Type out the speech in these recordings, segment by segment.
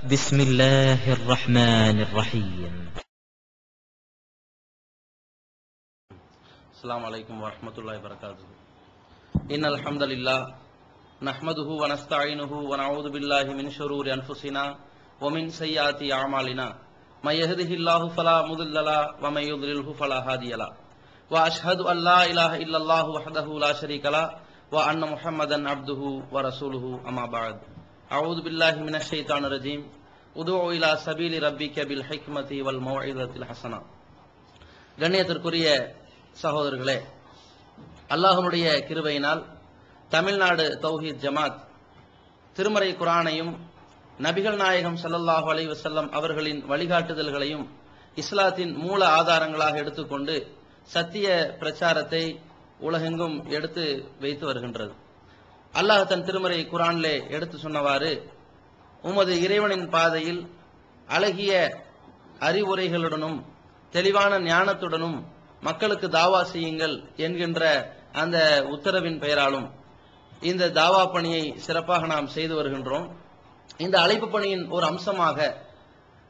بسم الله الرحمن الرحيم. السلام عليكم ورحمة الله وبركاته. إن الحمد لله نحمده ونستعينه ونعوذ بالله من شرور أنفسنا ومن سيئات أعمالنا من يهده الله فلا مضل له ومن يضلله فلا هادي له وأشهد أن لا إله إلا الله وحده لا شريك له وأن محمدا عبده ورسوله أما بعد. أعوذ بالله من الشيطان الرجيم. ادعو إلى سبيل ربك بالحكمة والموعظة الحسنة. கண்ணியத்திற்குரிய சகோதரர்களே, அல்லாஹ்வுடைய கிருபையினால் தமிழ்நாடு தௌஹீத் ஜமாத் திருமறை குர்ஆனையும் நபிகள் நாயகம் ஸல்லல்லாஹு அலைஹி வஸல்லம் அவர்களின் வழிகாட்டுதல்களையும் இஸ்லாத்தின் மூல ஆதாரங்களாக எடுத்துக்கொண்டு சத்திய பிரச்சாரத்தை உலகெங்கும் எடுத்து வைத்து வருகின்றது. அல்லாஹ் தன் திருமறை குர்ஆனிலே எடுத்து சொன்னவாறு, உமது இறைவனின் பாதையில் அழகிய அறிவுரைகளுடனும் தெளிவான ஞானத்துடனும் மக்களுக்கு தாவா செய்யுங்கள் என்கின்ற அந்த உத்தரவின் பெயராலும் இந்த தாவா பணியை சிறப்பாக நாம் செய்து வருகின்றோம். இந்த அழைப்பு பணியின் ஒரு அம்சமாக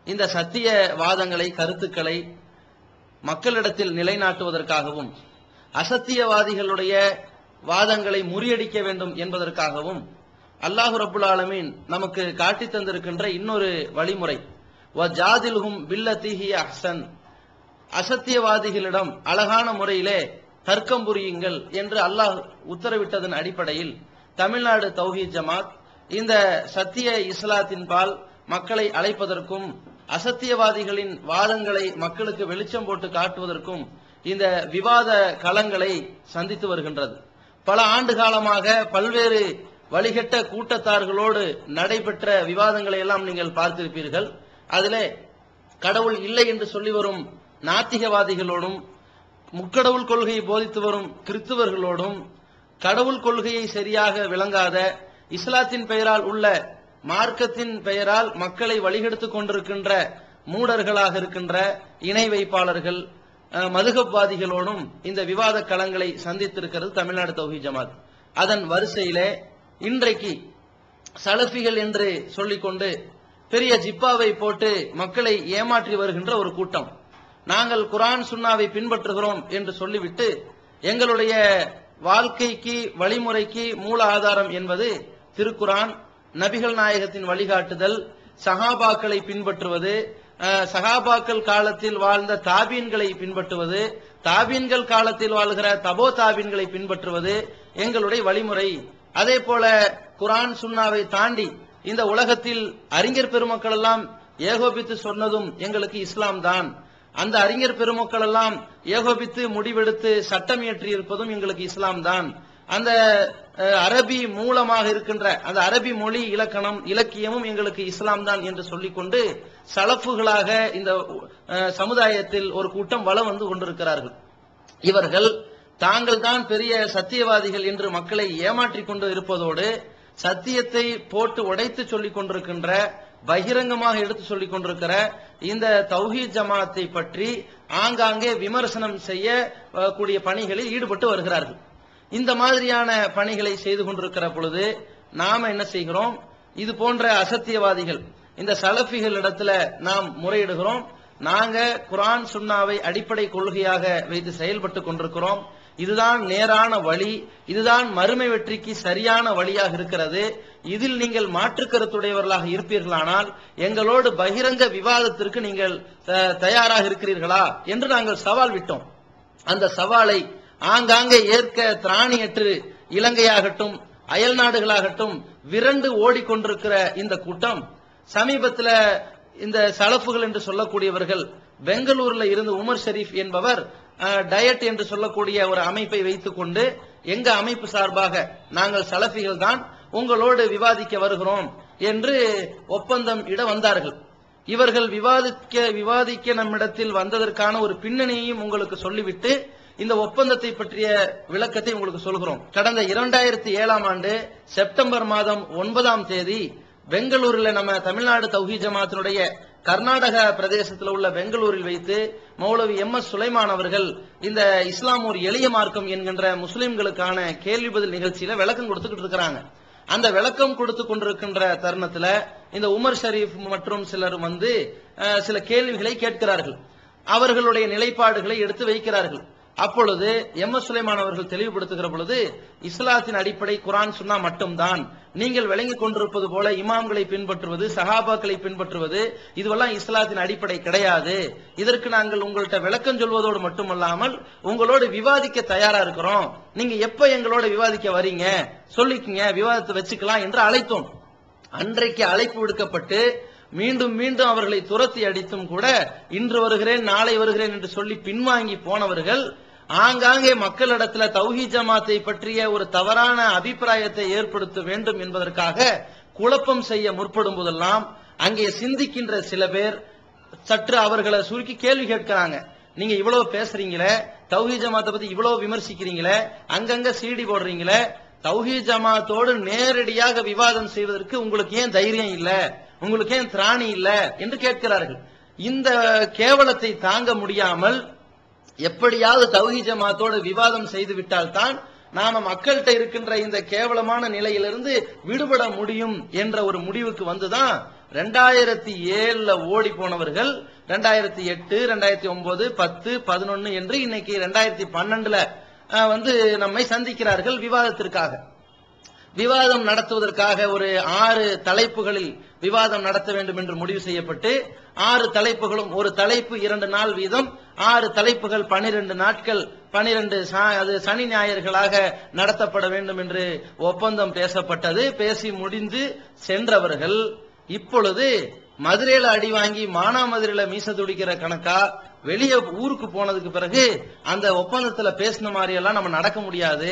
இந்த சத்திய வாதங்களை, கருத்துக்களை மக்களிடத்தில் நிலைநாட்டுவதற்காகவும் அசத்தியவாதிகளுடைய வாதங்களை முறியடிக்க வேண்டும் என்பதற்காகவும் அல்லாஹ் ரப்புல் ஆலமீன் நமக்கு காட்டி தந்திருக்கின்ற இன்னொரு வழிமுறை, வஜாதில்ஹும் பில்லதி ஹிய அஹ்சன், அசத்தியவாதிகளிடம் அழகான முறையிலே தர்க்கம் புரியுங்கள் என்று அல்லாஹ் உத்தரவிட்டதன் அடிப்படையில் தமிழ்நாடு தௌஹீத் ஜமாத் இந்த சத்திய இஸ்லாத்தின் பால் மக்களை அழைப்பதற்கும் அசத்தியவாதிகளின் வாதங்களை மக்களுக்கு வெளிச்சம் போட்டு காட்டுவதற்கும் இந்த விவாத களங்களை சந்தித்து வருகின்றது. பல ஆண்டு காலமாக பல்வேறு வழிகட்ட கூட்டத்தார்களோடு நடைபெற்ற விவாதங்களை எல்லாம் நீங்கள் பார்த்திருப்பீர்கள். அதிலே கடவுள் இல்லை என்று சொல்லி வரும் நாத்திகவாதிகளோடும், முக்கடவுள் கொள்கையை போதித்து வரும் கிறிஸ்துவர்களோடும், கடவுள் கொள்கையை சரியாக விளங்காத இஸ்லாத்தின் பெயரால் உள்ள மார்க்கத்தின் பெயரால் மக்களை வழிகெடுத்துக் கொண்டிருக்கின்ற மூடர்களாக இருக்கின்ற இணை வைப்பாளர்கள், மதுகப்வாதிகளோடும் இந்த விவாத களங்களை சந்தித்திருக்கிறது தமிழ்நாடு தௌஹீத் ஜமாத். அதன் வரிசையிலே இன்றைக்கு சலஃபிகள் என்று சொல்லிக்கொண்டு பெரிய ஜிப்பாவை போட்டு மக்களை ஏமாற்றி வருகின்ற ஒரு கூட்டம், நாங்கள் குர்ஆன் சுன்னாவை பின்பற்றுகிறோம் என்று சொல்லிவிட்டு எங்களுடைய வாழ்க்கைக்கு வழிமுறைக்கு மூல ஆதாரம் என்பது திருக்குர்ஆன், நபிகள் நாயகத்தின் வழிகாட்டுதல், சஹாபாக்களை பின்பற்றுவது, சஹாபாக்கள் காலத்தில் வாழ்ந்த தாபீன்களை பின்பற்றுவது, தாபீன்கள் காலத்தில் வாழ்கிற தபோ தாபீன்களை பின்பற்றுவது எங்களுடைய வழிமுறை. அதே போல குர்ஆன் சுன்னாவை தாண்டி இந்த உலகத்தில் அறிஞர் பெருமக்கள் எல்லாம் ஏகோபித்து சொன்னதும் எங்களுக்கு இஸ்லாம் தான், அந்த அறிஞர் பெருமக்கள் எல்லாம் ஏகோபித்து முடிவெடுத்து சட்டம் இயற்றி இருப்பதும் எங்களுக்கு இஸ்லாம் தான், அந்த அரபி மூலமாக இருக்கின்ற அந்த அரபி மொழி இலக்கணம் இலக்கியமும் எங்களுக்கு இஸ்லாம் தான் என்று சொல்லிக்கொண்டு சலஃபுகளாக இந்த சமுதாயத்தில் ஒரு கூட்டம் வலம் வந்து கொண்டிருக்கிறார்கள். இவர்கள் தாங்கள் தான் பெரிய சத்தியவாதிகள் என்று மக்களை ஏமாற்றிக் கொண்டு இருப்பதோடு சத்தியத்தை போட்டு உடைத்து சொல்லிக் கொண்டிருக்கின்ற, பகிரங்கமாக எடுத்து சொல்லிக் கொண்டிருக்கிற இந்த தௌஹீத் ஜமாத்தை பற்றி ஆங்காங்கே விமர்சனம் செய்ய கூடிய பணிகளில் ஈடுபட்டு வருகிறார்கள். இந்த மாதிரியான பணிகளை செய்து கொண்டிருக்கிற பொழுது நாம என்ன செய்கிறோம், இது போன்ற அசத்தியவாதிகள் இந்த சலஃபிகள் இடத்துல நாம் முறையிடுகிறோம். நாங்க குர்ஆன் சுன்னாவை அடிப்படை கொள்கையாக வைத்து செயல்பட்டு கொண்டிருக்கிறோம், இதுதான் நேரான வழி, இதுதான் மறுமை வெற்றிக்கு சரியான வழியாக இருக்கிறது, இதில் நீங்கள் மாற்று கருத்துடையவர்களாக இருப்பீர்களானால் எங்களோடு பகிரங்க விவாதத்திற்கு நீங்கள் தயாராக இருக்கிறீர்களா என்று நாங்கள் சவால் விட்டோம். அந்த சவாலை ஆங்காங்கே ஏற்க திராணியற்று இலங்கையாகட்டும் அயல் நாடுகளாகட்டும் விரண்டு ஓடிக்கொண்டிருக்கிற இந்த கூட்டம் சமீபத்தில் இந்த சலஃபுகள் என்று சொல்லக்கூடியவர்கள் பெங்களூர்ல இருந்து உமர் ஷரீப் என்பவர் டயட் என்று சொல்லக்கூடிய ஒரு அமைப்பை வைத்துக் கொண்டு எங்க அமைப்பு சார்பாக நாங்கள் சலஃபிகள் தான் உங்களோடு விவாதிக்க வருகிறோம் என்று ஒப்பந்தம் இட வந்தார்கள். இவர்கள் விவாதிக்க நம்மிடத்தில் வந்ததற்கான ஒரு பின்னணியையும் உங்களுக்கு சொல்லிவிட்டு இந்த ஒப்பந்தத்தை பற்றிய விளக்கத்தை உங்களுக்கு சொல்கிறோம். கடந்த 2007ஆம் ஆண்டு செப்டம்பர் மாதம் 9ஆம் தேதி பெங்களூரில் நம்ம தமிழ்நாடு தௌஹீத் ஜமாத்தினுடைய கர்நாடக பிரதேசத்தில் உள்ள பெங்களூரில் வைத்து மௌலவி MS சுலைமான் அவர்கள் இந்த இஸ்லாம் ஒரு எளிய மார்க்கம் என்கின்ற முஸ்லிம்களுக்கான கேள்வி பதில் நிகழ்ச்சியில விளக்கம் கொடுத்துக்கிட்டு இருக்கிறாங்க. அந்த விளக்கம் கொடுத்து கொண்டிருக்கின்ற தருணத்துல இந்த உமர் ஷரீப் மற்றும் சிலர் வந்து சில கேள்விகளை கேட்கிறார்கள், அவர்களுடைய நிலைப்பாடுகளை எடுத்து வைக்கிறார்கள். அப்பொழுது எம்.எஸ். சுலைமான் அவர்கள் தெளிவுபடுத்துகிற பொழுது, இஸ்லாத்தின் அடிப்படை குர்ஆன் சுன்னா மட்டும்தான். நீங்கள் விளங்கிக் கொண்டிருப்பது போல இமாம்களை பின்பற்றுவது, சஹாபாக்களை பின்பற்றுவது, இதுவெல்லாம் இஸ்லாத்தின் அடிப்படை கிடையாது. இதற்கு நாங்கள் உங்கள்கிட்ட விளக்கம் சொல்வதோடு மட்டுமல்லாமல் உங்களோடு விவாதிக்க தயாரா இருக்கிறோம். நீங்க எப்ப எங்களோட விவாதிக்க வரீங்க சொல்லிக்கங்க, விவாதத்தை வச்சுக்கலாம் என்று அழைத்தோம். அன்றைக்கு அழைப்பு விடுக்கப்பட்டு மீண்டும் மீண்டும் அவர்களை துரத்தி அடித்தும் கூட இன்று வருகிறேன் நாளை வருகிறேன் என்று சொல்லி பின்வாங்கி போனவர்கள் ஆங்காங்கே மக்களிடத்துல தௌஹீத் ஜமாத்தை பற்றிய ஒரு தவறான அபிப்பிராயத்தை ஏற்படுத்த வேண்டும் என்பதற்காக குழப்பம் செய்ய முற்படும் போதெல்லாம் அங்கே சிந்திக்கின்ற சில பேர் சற்று அவர்களை சுருக்கி கேள்வி கேட்கிறாங்க. நீங்க இவ்வளவு பேசுறீங்களே, தௌஹீத் ஜமாத்தை பத்தி இவ்வளவு விமர்சிக்கிறீங்களே, அங்கங்க சீடி போடுறீங்களே, தௌஹீத் ஜமாத்தோடு நேரடியாக விவாதம் செய்வதற்கு உங்களுக்கு ஏன் தைரியம் இல்ல, உங்களுக்கு ஏன் திராணி இல்ல என்று கேட்கிறார்கள். இந்த கேவலத்தை தாங்க முடியாமல் எப்படியாவது தௌஹீத் ஜமாத்தோடு விவாதம் செய்து விட்டால் தான் நாம மக்கள்கிட்ட இருக்கின்ற இந்த கேவலமான நிலையிலிருந்து விடுபட முடியும் என்ற ஒரு முடிவுக்கு வந்துதான் 2007 ஓடி போனவர்கள் 2008, 2009, 10, 11 என்று இன்னைக்கு 2012 வந்து நம்மை சந்திக்கிறார்கள் விவாதத்திற்காக. விவாதம் நடத்துவதற்காக ஒரு 6 தலைப்புகளில் விவாதம் நடத்த வேண்டும் என்று முடிவு செய்யப்பட்டு 6 தலைப்புகளும் ஒரு தலைப்பு 2 நாள் வீதம் 6 தலைப்புகள் 12 நாட்கள் 12 அது சனி ஞாயிறுகளாக நடத்தப்பட வேண்டும் என்று ஒப்பந்தம் பேசப்பட்டது. பேசி முடிந்து சென்றவர்கள் இப்பொழுது மதுரையில அடி வாங்கி மானாமதுரையில மீச துடிக்கிற கணக்கா வெளியே ஊருக்கு போனதுக்கு பிறகு அந்த ஒப்பந்தத்துல பேசின மாதிரி எல்லாம் நம்ம நடக்க முடியாது,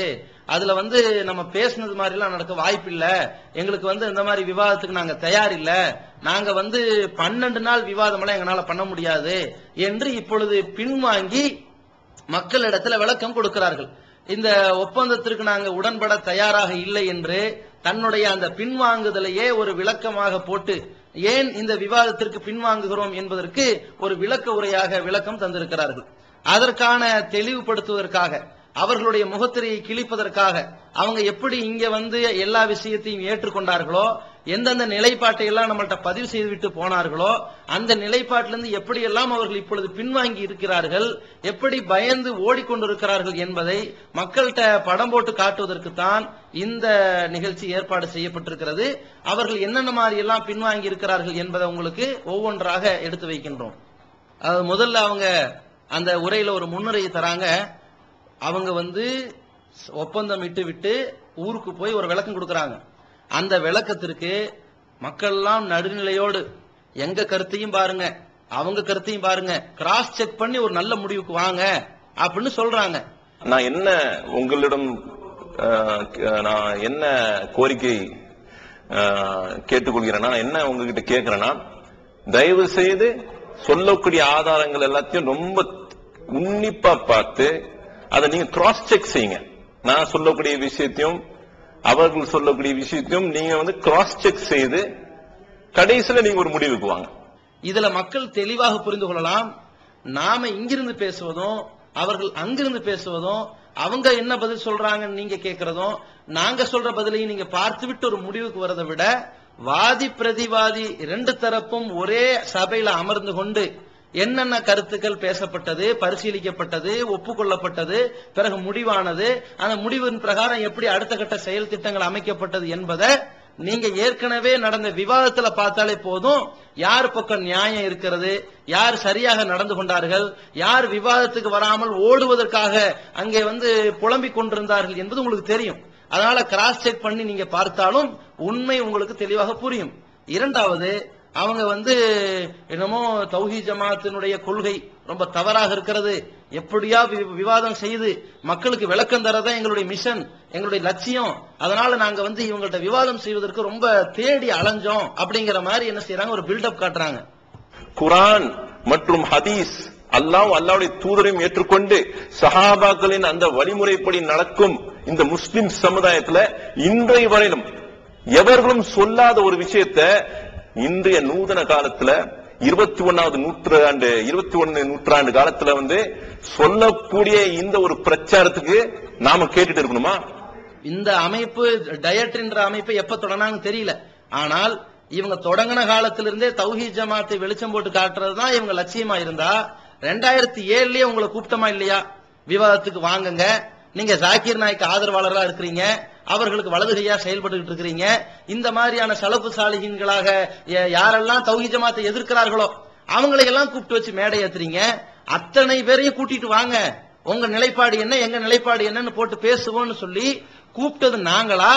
அதுல வந்து நம்ம பேசினது மாதிரி எல்லாம் நடக்க வாய்ப்பு இல்ல, எங்களுக்கு வந்து இந்த மாதிரி விவாதத்துக்கு நாங்க தயார் இல்ல, நாங்க வந்து 12 நாள் விவாதம் எல்லாம் எங்களால பண்ண முடியாது என்று இப்பொழுது பின்வாங்கி மக்களிடத்துல விளக்கம் கொடுக்கிறார்கள். இந்த ஒப்பந்தத்திற்கு நாங்க உடன்பட தயாராக இல்லை என்று தன்னுடைய அந்த பின்வாங்குதலையே ஒரு விளக்கமாக போட்டு ஏன் இந்த விவாதத்திற்கு பின்வாங்குகிறோம் என்பதற்கு ஒரு விளக்க உரையாக விளக்கம் தந்திருக்கிறார்கள். அதற்கான தெளிவுபடுத்துவதற்காக, அவர்களுடைய முகத்திரையை கிழிப்பதற்காக, அவங்க எப்படி இங்க வந்து எல்லா விஷயத்தையும் ஏற்றுக்கொண்டார்களோ, எந்தெந்த நிலைப்பாட்டை எல்லாம் நம்மள்ட்ட பதிவு செய்துவிட்டு போனார்களோ அந்த நிலைப்பாட்டிலிருந்து எப்படியெல்லாம் அவர்கள் இப்பொழுது பின்வாங்கி இருக்கிறார்கள், எப்படி பயந்து ஓடிக்கொண்டிருக்கிறார்கள் என்பதை மக்கள்கிட்ட படம் போட்டு காட்டுவதற்கு தான் இந்த நிகழ்ச்சி ஏற்பாடு செய்யப்பட்டிருக்கிறது. அவர்கள் என்னென்ன மாதிரி எல்லாம் பின்வாங்கி இருக்கிறார்கள் என்பதை உங்களுக்கு ஒவ்வொன்றாக எடுத்து வைக்கின்றோம். முதல்ல அவங்க அந்த உரையில ஒரு முன்னுரையை தராங்க. அவங்க வந்து ஒப்பந்தம் விட்டு ஊருக்கு போய் ஒரு விளக்கம் கொடுக்கறாங்க. அந்த விளக்கத்திற்கு மக்கள் எல்லாம் நடுநிலையோடு எங்க கருத்தையும் பாருங்க அவங்க கருத்தையும் பாருங்க, கிராஸ் செக் பண்ணி ஒரு நல்ல முடிவுக்கு வாங்க அப்படின்னு சொல்றாங்க. நான் என்ன உங்களிடம் நான் என்ன கோரிக்கை கேட்டுக்கொள்கிறேன்னா, என்ன உங்ககிட்ட கேட்கிறேன்னா, தயவு செய்து சொல்லக்கூடிய ஆதாரங்கள் எல்லாத்தையும் ரொம்ப உன்னிப்பா பார்த்து அதை நீங்க கிராஸ் செக் செய்யுங்க. நான் சொல்லக்கூடிய விஷயத்தையும் அவர்கள் சொல்லக்கூடிய விஷயத்தையும் நீங்க வந்து கிராஸ் செக் செய்து கடைசியில நீங்க ஒரு முடிவுக்கு வாங்க. இதுல மக்கள் தெளிவாக புரிந்து கொள்ளலாம். நாம இங்கிருந்து பேசுவதும் அவர்கள் அங்கிருந்து பேசுவதும், அவங்க என்ன பதில் சொல்றாங்கன்னு நீங்க கேட்கறதும், நாங்க சொல்ற பதிலையும் நீங்க பார்த்துவிட்டு ஒரு முடிவுக்கு வரதை விட, வாதி பிரதிவாதி 2 தரப்பும் ஒரே சபையில அமர்ந்து கொண்டு என்னென்ன கருத்துக்கள் பேசப்பட்டது, பரிசீலிக்கப்பட்டது, ஒப்புக்கொள்ளப்பட்டது, பிறகு முடிவானது, அந்த முடிவின் பிரகாரம் எப்படி அடுத்த கட்ட செயல் திட்டங்கள் அமைக்கப்பட்டது என்பதை நீங்க ஏற்கனவே நடந்த விவாதத்துல பார்த்தாலே போதும், யார் பக்கம் நியாயம் இருக்கிறது, யார் சரியாக நடந்து கொண்டார்கள், யார் விவாதத்துக்கு வராமல் ஓடுவதற்காக அங்கே வந்து புலம்பிக் கொண்டிருந்தார்கள் என்பது உங்களுக்கு தெரியும். அதனால கிராஸ் செக் பண்ணி நீங்க பார்த்தாலும் உண்மை உங்களுக்கு தெளிவாக புரியும். இரண்டாவது, அவங்க வந்து என்னமோ தௌஹீத் ஜமாத்தினுடைய கொள்கை ரொம்ப தவறாக இருக்கிறது, எப்படியா விவாதம் செய்து மக்களுக்கு விளக்கம் தரதான் எங்களுடைய மிஷன், எங்களுடைய லட்சியம், அதனால நாங்க வந்து இவங்கள்ட்ட விவாதம் செய்வதற்கு ரொம்ப தேடி அலைஞ்சோம் அப்படிங்கிற மாதிரி என்ன செய்யறாங்க, ஒரு பில்டப் காட்டுறாங்க. குர்ஆன் மற்றும் ஹதீஸ் அல்லாஹ் அல்லாஹ்வுடைய தூதரையும் ஏற்றுக்கொண்டு சஹாபாக்களின் அந்த வழிமுறைப்படி நடக்கும் இந்த முஸ்லிம் சமுதாயத்துல இன்றைய வரையிலும் எவர்களும் சொல்லாத ஒரு விஷயத்தை இன்றைய நூதன காலத்துல 21 நூற்றாண்டு காலத்துல வந்து சொல்லக்கூடிய இந்த ஒரு பிரச்சாரத்துக்கு நாம கேட்டுட்டு இருக்கணுமா? இந்த அமைப்பு டயட் என்ற அமைப்பை எப்ப தொடங்கினாங்க தெரியல. ஆனால் இவங்க தொடங்கின காலத்திலிருந்தே தௌஹீத் ஜமாத்தை வெளிச்சம் போட்டு காட்டுறதுதான் இவங்க லட்சியமா இருந்தா 2007லயே உங்களை கூப்பிட்டமா இல்லையா? விவாதத்துக்கு வாங்குங்க, நீங்க ஜாக்கிர் நாய்க்கு ஆதரவாளரா இருக்கிறீங்க, அவர்களுக்கு வலதுகையா செயல்பட்டு இருக்கிறீங்க. இந்த மாதிரியான சலப்பு சாலிகின்களாக யாரெல்லாம் தௌஹீத் ஜமாத்தை எதிர்க்கிறார்களோ அவங்களை எல்லாம் கூப்பிட்டு வச்சு மேடை ஏத்துறீங்க. அத்தனை பேரையும் கூட்டிட்டு வாங்க, உங்க நிலைப்பாடு என்ன, எங்க நிலைப்பாடு என்னன்னு போட்டு பேசுவோம்னு சொல்லி கூப்பிட்டது நாங்களா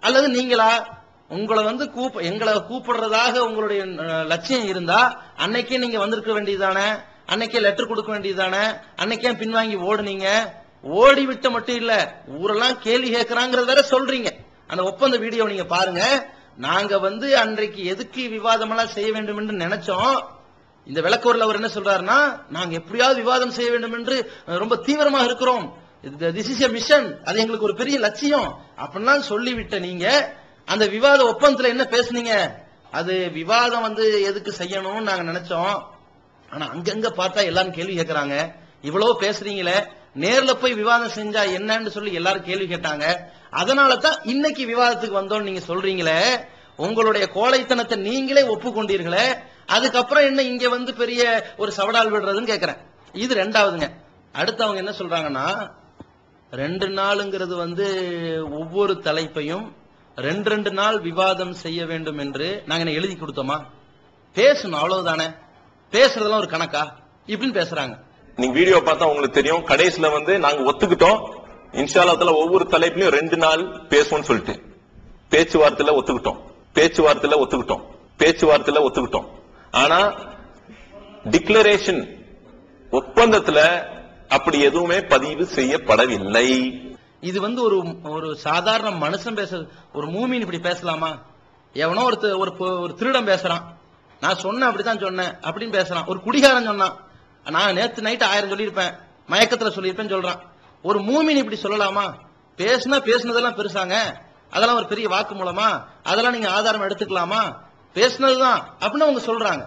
அல்லது நீங்களா? உங்களை வந்து எங்களை கூப்பிடுறதாக உங்களுடைய லட்சியம் இருந்தா அன்னைக்கே நீங்க வந்திருக்க வேண்டியதானே, அன்னைக்கே லெட்டர் கொடுக்க வேண்டியதானே, அன்னைக்கே பின்வாங்கி ஓடுனீங்க. ஓடி விட்ட மட்டும் இல்ல, ஊரெல்லாம் கேள்வி கேட்கறாங்கிறத வேற சொல்றீங்க. அந்த ஒப்பந்த வீடியோ நீங்க பாருங்க. நாங்க வந்து அன்றைக்கு எதுக்கு விவாதம் எல்லாம் செய்ய வேண்டும் என்று நினைச்சோம். இந்த விளக்கோர்ல அவர் என்ன சொல்றாருன்னா, நாங்க எப்படியாவது விவாதம் செய்ய வேண்டும் என்று ரொம்ப தீவிரமாக இருக்கிறோம், திஸ் இஸ் எ மிஷன், அது எங்களுக்கு ஒரு பெரிய லட்சியம் அப்படின்லாம் சொல்லிவிட்ட நீங்க அந்த விவாத ஒப்பந்தத்துல என்ன பேசுனீங்க? அது விவாதம் வந்து எதுக்கு செய்யணும்னு நாங்க நினைச்சோம். ஆனா அங்கங்க பார்த்தா எல்லாரும் கேள்வி கேட்கறாங்க. இவ்வளவு பேசுறீங்களே, நேர்ல போய் விவாதம் செஞ்சா என்னன்னு சொல்லி எல்லாரும் கேள்வி கேட்டாங்க. அதனால தான் இன்னைக்கு விவாதத்துக்கு வந்தோம் நீங்க சொல்றீங்களே. உங்களுடைய கோழைத்தனத்தை நீங்களே ஒப்புக்கொண்டீர்களே, அதுக்கப்புறம் என்ன இங்க வந்து பெரிய ஒரு சவடால் விடுறதுன்னு கேட்கிறேன். இது ரெண்டாவதுங்க. அடுத்து அவங்க என்ன சொல்றாங்கன்னா, 2 நாளுங்கிறது வந்து ஒவ்வொரு தலைப்பையும் 2 நாள் விவாதம் செய்ய வேண்டும் என்று நாங்க என்ன எழுதி கொடுத்தோமா? பேசணும் அவ்வளவுதானே, பேசுறதெல்லாம் ஒரு கணக்கா இப்படின்னு பேசுறாங்க. நீங்க வீடியோ பார்த்தா உங்களுக்கு தெரியும். கடைசியில வந்து நாங்க ஒத்துக்கிட்டோம், இன்ஷா அல்லாஹ் ஒவ்வொரு தலைப்புலயும் 2 நாள் பேசுவோம்னு சொல்லிட்டு பேச்சுவார்த்தையில ஒத்துக்கிட்டோம். ஆனா டிக்ளரேஷன் ஒப்பந்தத்துல அப்படி எதுவுமே பதிவு செய்யப்படவில்லை. இது வந்து ஒரு சாதாரண மனுஷன் பேச, ஒரு மூமின் இப்படி பேசலாமா? எவனோ ஒரு திருடன் பேசுறான், நான் சொன்னேன் அப்படித்தான் சொன்னேன் அப்படின்னு பேசுறான். ஒரு குடிகாரன் சொன்னான், நான் நேத்து நைட்டு 1000 சொல்லியிருப்பேன், மயக்கத்துல சொல்லியிருப்பேன்னு சொல்றான். ஒரு மூமின் இப்படி சொல்லலாமா? பேசுனதெல்லாம் பெருசாங்க, அதெல்லாம் ஒரு பெரிய வாக்கு மூலமா, அதெல்லாம் நீங்க ஆதாரம் எடுத்துக்கலாமா? பேசுனதுதான் அப்படின்னு அவங்க சொல்றாங்க.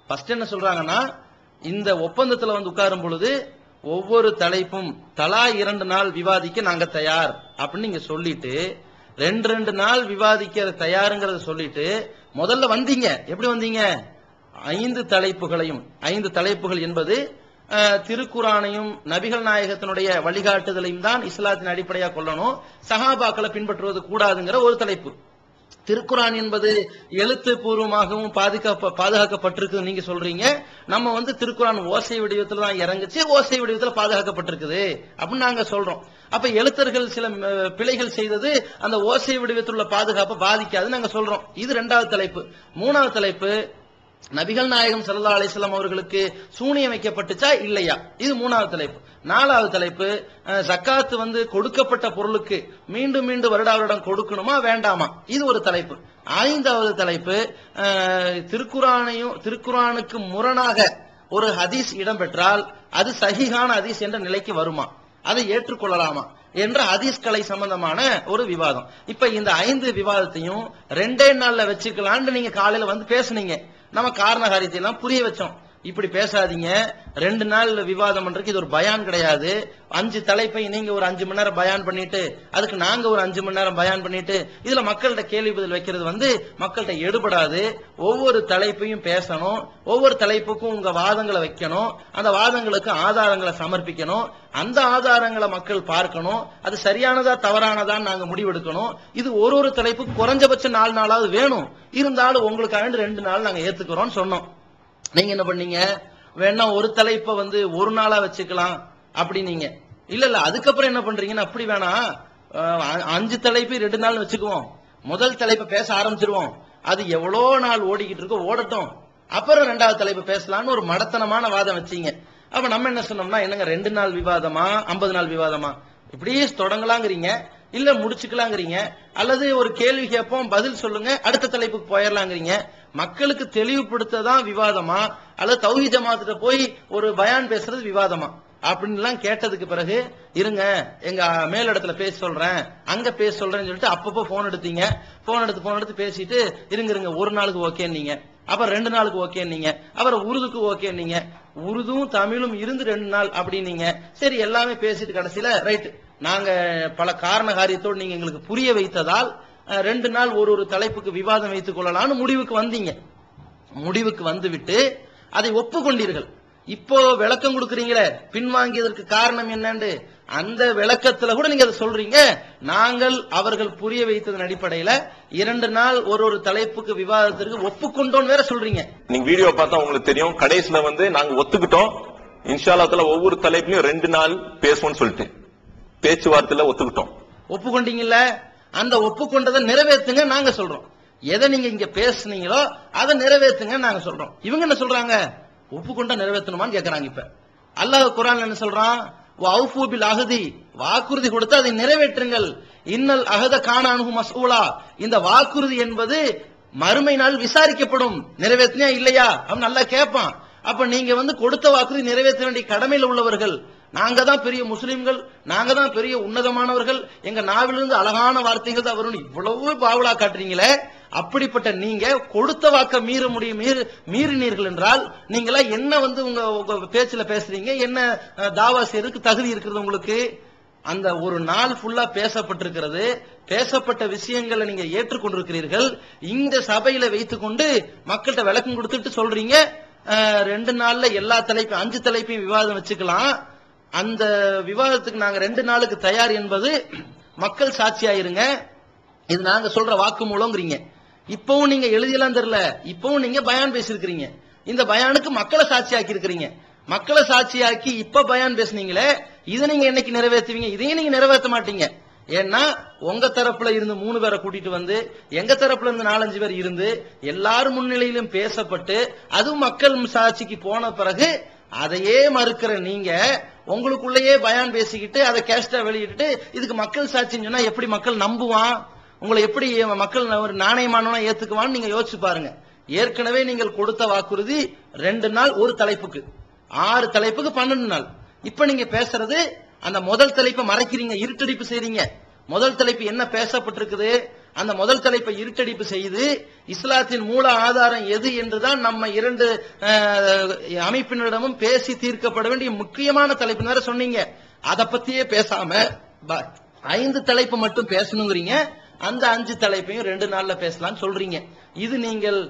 ஃபர்ஸ்ட் என்ன சொல்றாங்கன்னா, இந்த ஒப்பந்தத்துல வந்து உட்காரும் பொழுது ஒவ்வொரு தலைப்பும் தலா 2 நாள் விவாதிக்க நாங்க தயார் அப்படின்னு நீங்க சொல்லிட்டு 2 நாள் விவாதிக்க தயாருங்கிறத சொல்லிட்டு முதல்ல வந்தீங்க. எப்படி வந்தீங்க? 5 தலைப்புகளையும், 5 தலைப்புகள் என்பது திருக்குரானையும் நபிகள் நாயகத்தினுடைய வழிகாட்டுதலையும் தான் இஸ்லாத்தின் அடிப்படையா கொள்ளணும், சஹாபாக்களை பின்பற்றுவது கூடாதுங்கிற ஒரு தலைப்பு. திருக்குரான் என்பது எழுத்து பூர்வமாகவும் பாதுகாக்கப்பட்டிருக்கு நீங்க சொல்றீங்க. நம்ம வந்து திருக்குரான் ஓசை வடிவத்தில் தான் இறங்குச்சு, ஓசை வடிவத்தில் பாதுகாக்கப்பட்டிருக்குது அப்படின்னு நாங்க சொல்றோம். அப்ப எழுத்தர்கள் சில பிழைகள் செய்தது அந்த ஓசை வடிவத்தில் உள்ள பாதுகாப்பை பாதிக்காதுன்னு நாங்க சொல்றோம். இது 2வது தலைப்பு. 3வது தலைப்பு, நபிகள் நாயகம் ஸல்லல்லாஹு அலைஹி வஸல்லம் அவர்களுக்கு சூனியம் வைக்கப்பட்டுச்சா இல்லையா, இது 3வது தலைப்பு. 4வது தலைப்பு, ஜக்காத் வந்து கொடுக்கப்பட்ட பொருளுக்கு மீண்டும் மீண்டும் வருடாவரிடம் கொடுக்கணுமா வேண்டாமா, இது ஒரு தலைப்பு. 5வது தலைப்பு, திருக்குரானுக்கு முரணாக ஒரு ஹதீஸ் இடம்பெற்றால் அது சஹீஹான ஹதீஸ் என்ற நிலைக்கு வருமா, அதை ஏற்றுக்கொள்ளலாமா என்ற ஹதீஸ்களை சம்பந்தமான ஒரு விவாதம். இப்ப இந்த 5 விவாதத்தையும் 2 நாள்ல வச்சுக்கலான்னு நீங்க காலையில வந்து பேசுனீங்க. நம்ம காரண காரியத்தை எல்லாம் புரிய வச்சோம். இப்படி பேசாதீங்க, 2 நாள் விவாதம் பண்றதுக்கு இது ஒரு பயான் கிடையாது. 5 தலைப்பை நீங்க ஒரு 5 மணி நேரம் பயான் பண்ணிட்டு அதுக்கு நாங்க ஒரு 5 மணி நேரம் பயான் பண்ணிட்டு இதுல மக்கள்கிட்ட கேள்வி பதில் வைக்கிறது வந்து மக்கள்கிட்ட எடுபடாது. ஒவ்வொரு தலைப்பையும் பேசணும், ஒவ்வொரு தலைப்புக்கும் உங்க வாதங்களை வைக்கணும், அந்த வாதங்களுக்கு ஆதாரங்களை சமர்ப்பிக்கணும், அந்த ஆதாரங்களை மக்கள் பார்க்கணும், அது சரியானதா தவறானதான்னு நாங்க முடிவெடுக்கணும். இது ஒரு தலைப்புக்கு குறைஞ்சபட்சம் 4 நாளாவது வேணும். இருந்தாலும் உங்களுக்காக 2 நாள் நாங்க ஏத்துக்கிறோம்னு சொன்னோம். நீங்க என்ன பண்ணீங்க, வேணா ஒரு தலைப்பை வந்து 1 நாளா வச்சுக்கலாம் அப்படின்னீங்க. இல்ல அதுக்கப்புறம் என்ன பண்றீங்கன்னு, அப்படி வேணா 5 தலைப்பு 2 நாள் வச்சுக்குவோம், முதல் தலைப்பை பேச ஆரம்பிச்சிருவோம், அது எவ்வளோ நாள் ஓடிக்கிட்டு இருக்கோ ஓடட்டும், அப்புறம் 2வது தலைப்பு பேசலாம்னு ஒரு மடத்தனமான வாதம் வச்சீங்க. அப்ப நம்ம என்ன சொன்னோம்னா, என்னங்க 2 நாள் விவாதமா 50 நாள் விவாதமா, இப்படியே தொடங்கலாங்கிறீங்க, இல்ல முடிச்சுக்கலாங்கிறீங்க, அல்லது ஒரு கேள்வி கேட்போம் பதில் சொல்லுங்க அடுத்த தலைப்புக்கு போயிடலாங்கிறீங்க. மக்களுக்கு தெளிவுபடுத்ததான் விவாதமா, அல்லது தௌஹீத் ஜமாத்திட்ட போய் ஒரு பயான் பேசுறது விவாதமா அப்படின்னு எல்லாம் கேட்டதுக்கு பிறகு, இருங்க எங்க மேலிடத்துல பேச சொல்றேன், அங்க பேச சொல்றேன்னு சொல்லிட்டு அப்பப்போ போன் எடுத்தீங்க. போன் எடுத்து பேசிட்டு இருங்க 1 நாளுக்கு ஓகேன்னீங்க, அப்புறம் 2 நாளுக்கு ஓகேன்னீங்க, அப்புறம் உருதுக்கு ஓகேன்னீங்க, உருதும் தமிழும் இருந்து 2 நாள் அப்படின்னீங்க. சரி எல்லாமே பேசிட்டு கடைசியில ரைட் நாங்க பல காரண காரியத்தோடு நீங்க எங்களுக்கு புரிய வைத்ததால் 2 நாள் ஒரு தலைப்புக்கு விவாதம் வைத்துக் கொள்ளலாம்னு முடிவுக்கு வந்தீங்க. முடிவுக்கு வந்துவிட்டு அதை ஒப்புக்கொண்டீர்கள். இப்போ விளக்கம் கொடுக்கறீங்களே பின்வாங்கியதற்கு காரணம் என்னன்னு, அந்த விளக்கத்துல கூட நீங்க அதை சொல்றீங்க. நாங்கள் அவர்கள் புரிய வைத்ததன் அடிப்படையில 2 நாள் ஒரு தலைப்புக்கு விவாதத்திற்கு ஒப்புக்கொண்டோம் வேற சொல்றீங்க. நீங்க வீடியோ பார்த்தா உங்களுக்கு தெரியும். கடைசியில நாங்க ஒத்துக்கிட்டோம், இன்ஷா அல்லாஹ் ஒவ்வொரு தலைப்புலயும் 2 நாள் பேசுவோம்னு சொல்லிட்டு பேச்சுவார்த்தையில ஒத்துக்கிட்டோம். ஒப்புக்கொண்டீங்கல்ல, அந்த ஒப்புக்கொண்டதை நிறைவேற்றுங்க நாங்க சொல்றோம். எதை நீங்க இங்க பேசுனீங்களோ அதை நிறைவேற்றுங்க நாங்க சொல்றோம். இவங்க என்ன சொல்றாங்க, ஒப்புக்கொண்டா நிறைவேற்றணுமான்னு கேட்கறாங்க. இப்ப அல்லாஹ் குர்ஆன்ல என்ன சொல்றான், வஅஃபு பில் அஹதி, வாக்குறுதி கொடுத்து அதை நிறைவேற்றுங்கள். இன்னல் அஹத கான அன்ஹு மஸ்ஊலா, இந்த வாக்குறுதி என்பது மறுமை நாள் விசாரிக்கப்படும். நிறைவேற்றினா இல்லையா அவன் நல்லா கேட்பான். அப்ப நீங்க கொடுத்த வாக்குறுதி நிறைவேற்ற வேண்டிய கடமையில் உள்ளவர்கள். நாங்க தான் பெரிய முஸ்லிம்கள், நாங்க தான் பெரிய உன்னதமானவர்கள், எங்க நாவிலிருந்து அழகான வார்த்தைகள் தான் வரும், இவ்வளவு பாவலா காட்டுறீங்களே. அப்படிப்பட்ட நீங்க கொடுத்த வாக்க மீறினீர்கள் என்றால் நீங்களா என்ன உங்க பேச்சுல பேசுறீங்க, என்ன தாவா செய்யறதுக்கு தகுதி இருக்கிறது உங்களுக்கு? அந்த ஒரு நாள் ஃபுல்லா பேசப்பட்டிருக்கிறது, பேசப்பட்ட விஷயங்களை நீங்க ஏற்றுக்கொண்டிருக்கிறீர்கள். இந்த சபையில வைத்துக் கொண்டு மக்கள்கிட்ட விளக்கம் கொடுத்துட்டு சொல்றீங்க 2 நாள்ல எல்லா தலைப்பையும் 5 தலைப்பையும் விவாதம் வச்சுக்கலாம். அந்த விவாதத்துக்கு நாங்க 2 நாளுக்கு தயார் என்பது மக்கள் சாட்சியாயிருங்க, இது நாங்க சொல்ற வாக்கு மூலம்ங்கிறீங்க. இப்பவும் நீங்க எழுதியெல்லாம் தெரியல, இப்பவும் நீங்க பயான் பேசிருக்கிறீங்க. இந்த பயானுக்கு மக்களை சாட்சியாக்கி இருக்கிறீங்க. மக்களை சாட்சியாக்கி இப்ப பயான் பேசுனீங்களே, இதை நீங்க என்னைக்கு நிறைவேற்றுவீங்க? இதையும் நீங்க நிறைவேற்ற மாட்டீங்க. ஏன்னா உங்க தரப்புல இருந்து 3 பேரை கூட்டிட்டு எங்க தரப்புல இருந்து 4-5 பேர் இருந்து எல்லாரும் முன்னிலையிலும் பேசப்பட்டு அதுவும் மக்கள் சாட்சிக்கு போன பிறகு அதையே மறுக்கிற நீங்க உங்களுக்குள்ளேயே பயான் பேசிக்கிட்டு அதை கேஸ்டா வெளியிட்டு இதுக்கு மக்கள் சாட்சின்னு சொன்னா எப்படி மக்கள் நம்புவான்? உங்களை எப்படி மக்கள் ஒரு நாணயமானவனா ஏத்துக்குவான்னு நீங்க யோசிச்சு பாருங்க. ஏற்கனவே நீங்கள் கொடுத்த வாக்குறுதி 2 நாள் ஒரு தலைப்புக்கு, 6 தலைப்புக்கு 12 நாள். இப்ப நீங்க பேசுறது அந்த முதல் தலைப்பை மறைக்கிறீங்க, இருட்டடிப்பு செய்றீங்க. முதல் தலைப்பு என்ன பேசப்பட்டிருக்குது, அந்த முதல் தலைப்பை இருட்டடிப்பு செய்து இஸ்லாத்தின் மூல ஆதாரம் எது என்றுதான் நம்ம 2 அமைப்பினரிடமும் பேசி தீர்க்கப்பட வேண்டிய முக்கியமான தலைப்பு வேற சொன்னீங்க. அதை பத்தியே பேசாம 5 தலைப்பு மட்டும் பேசணுங்கிறீங்க. அந்த 5 தலைப்பையும் 2 நாள்ல பேசலாம் சொல்றீங்க. இது நீங்கள்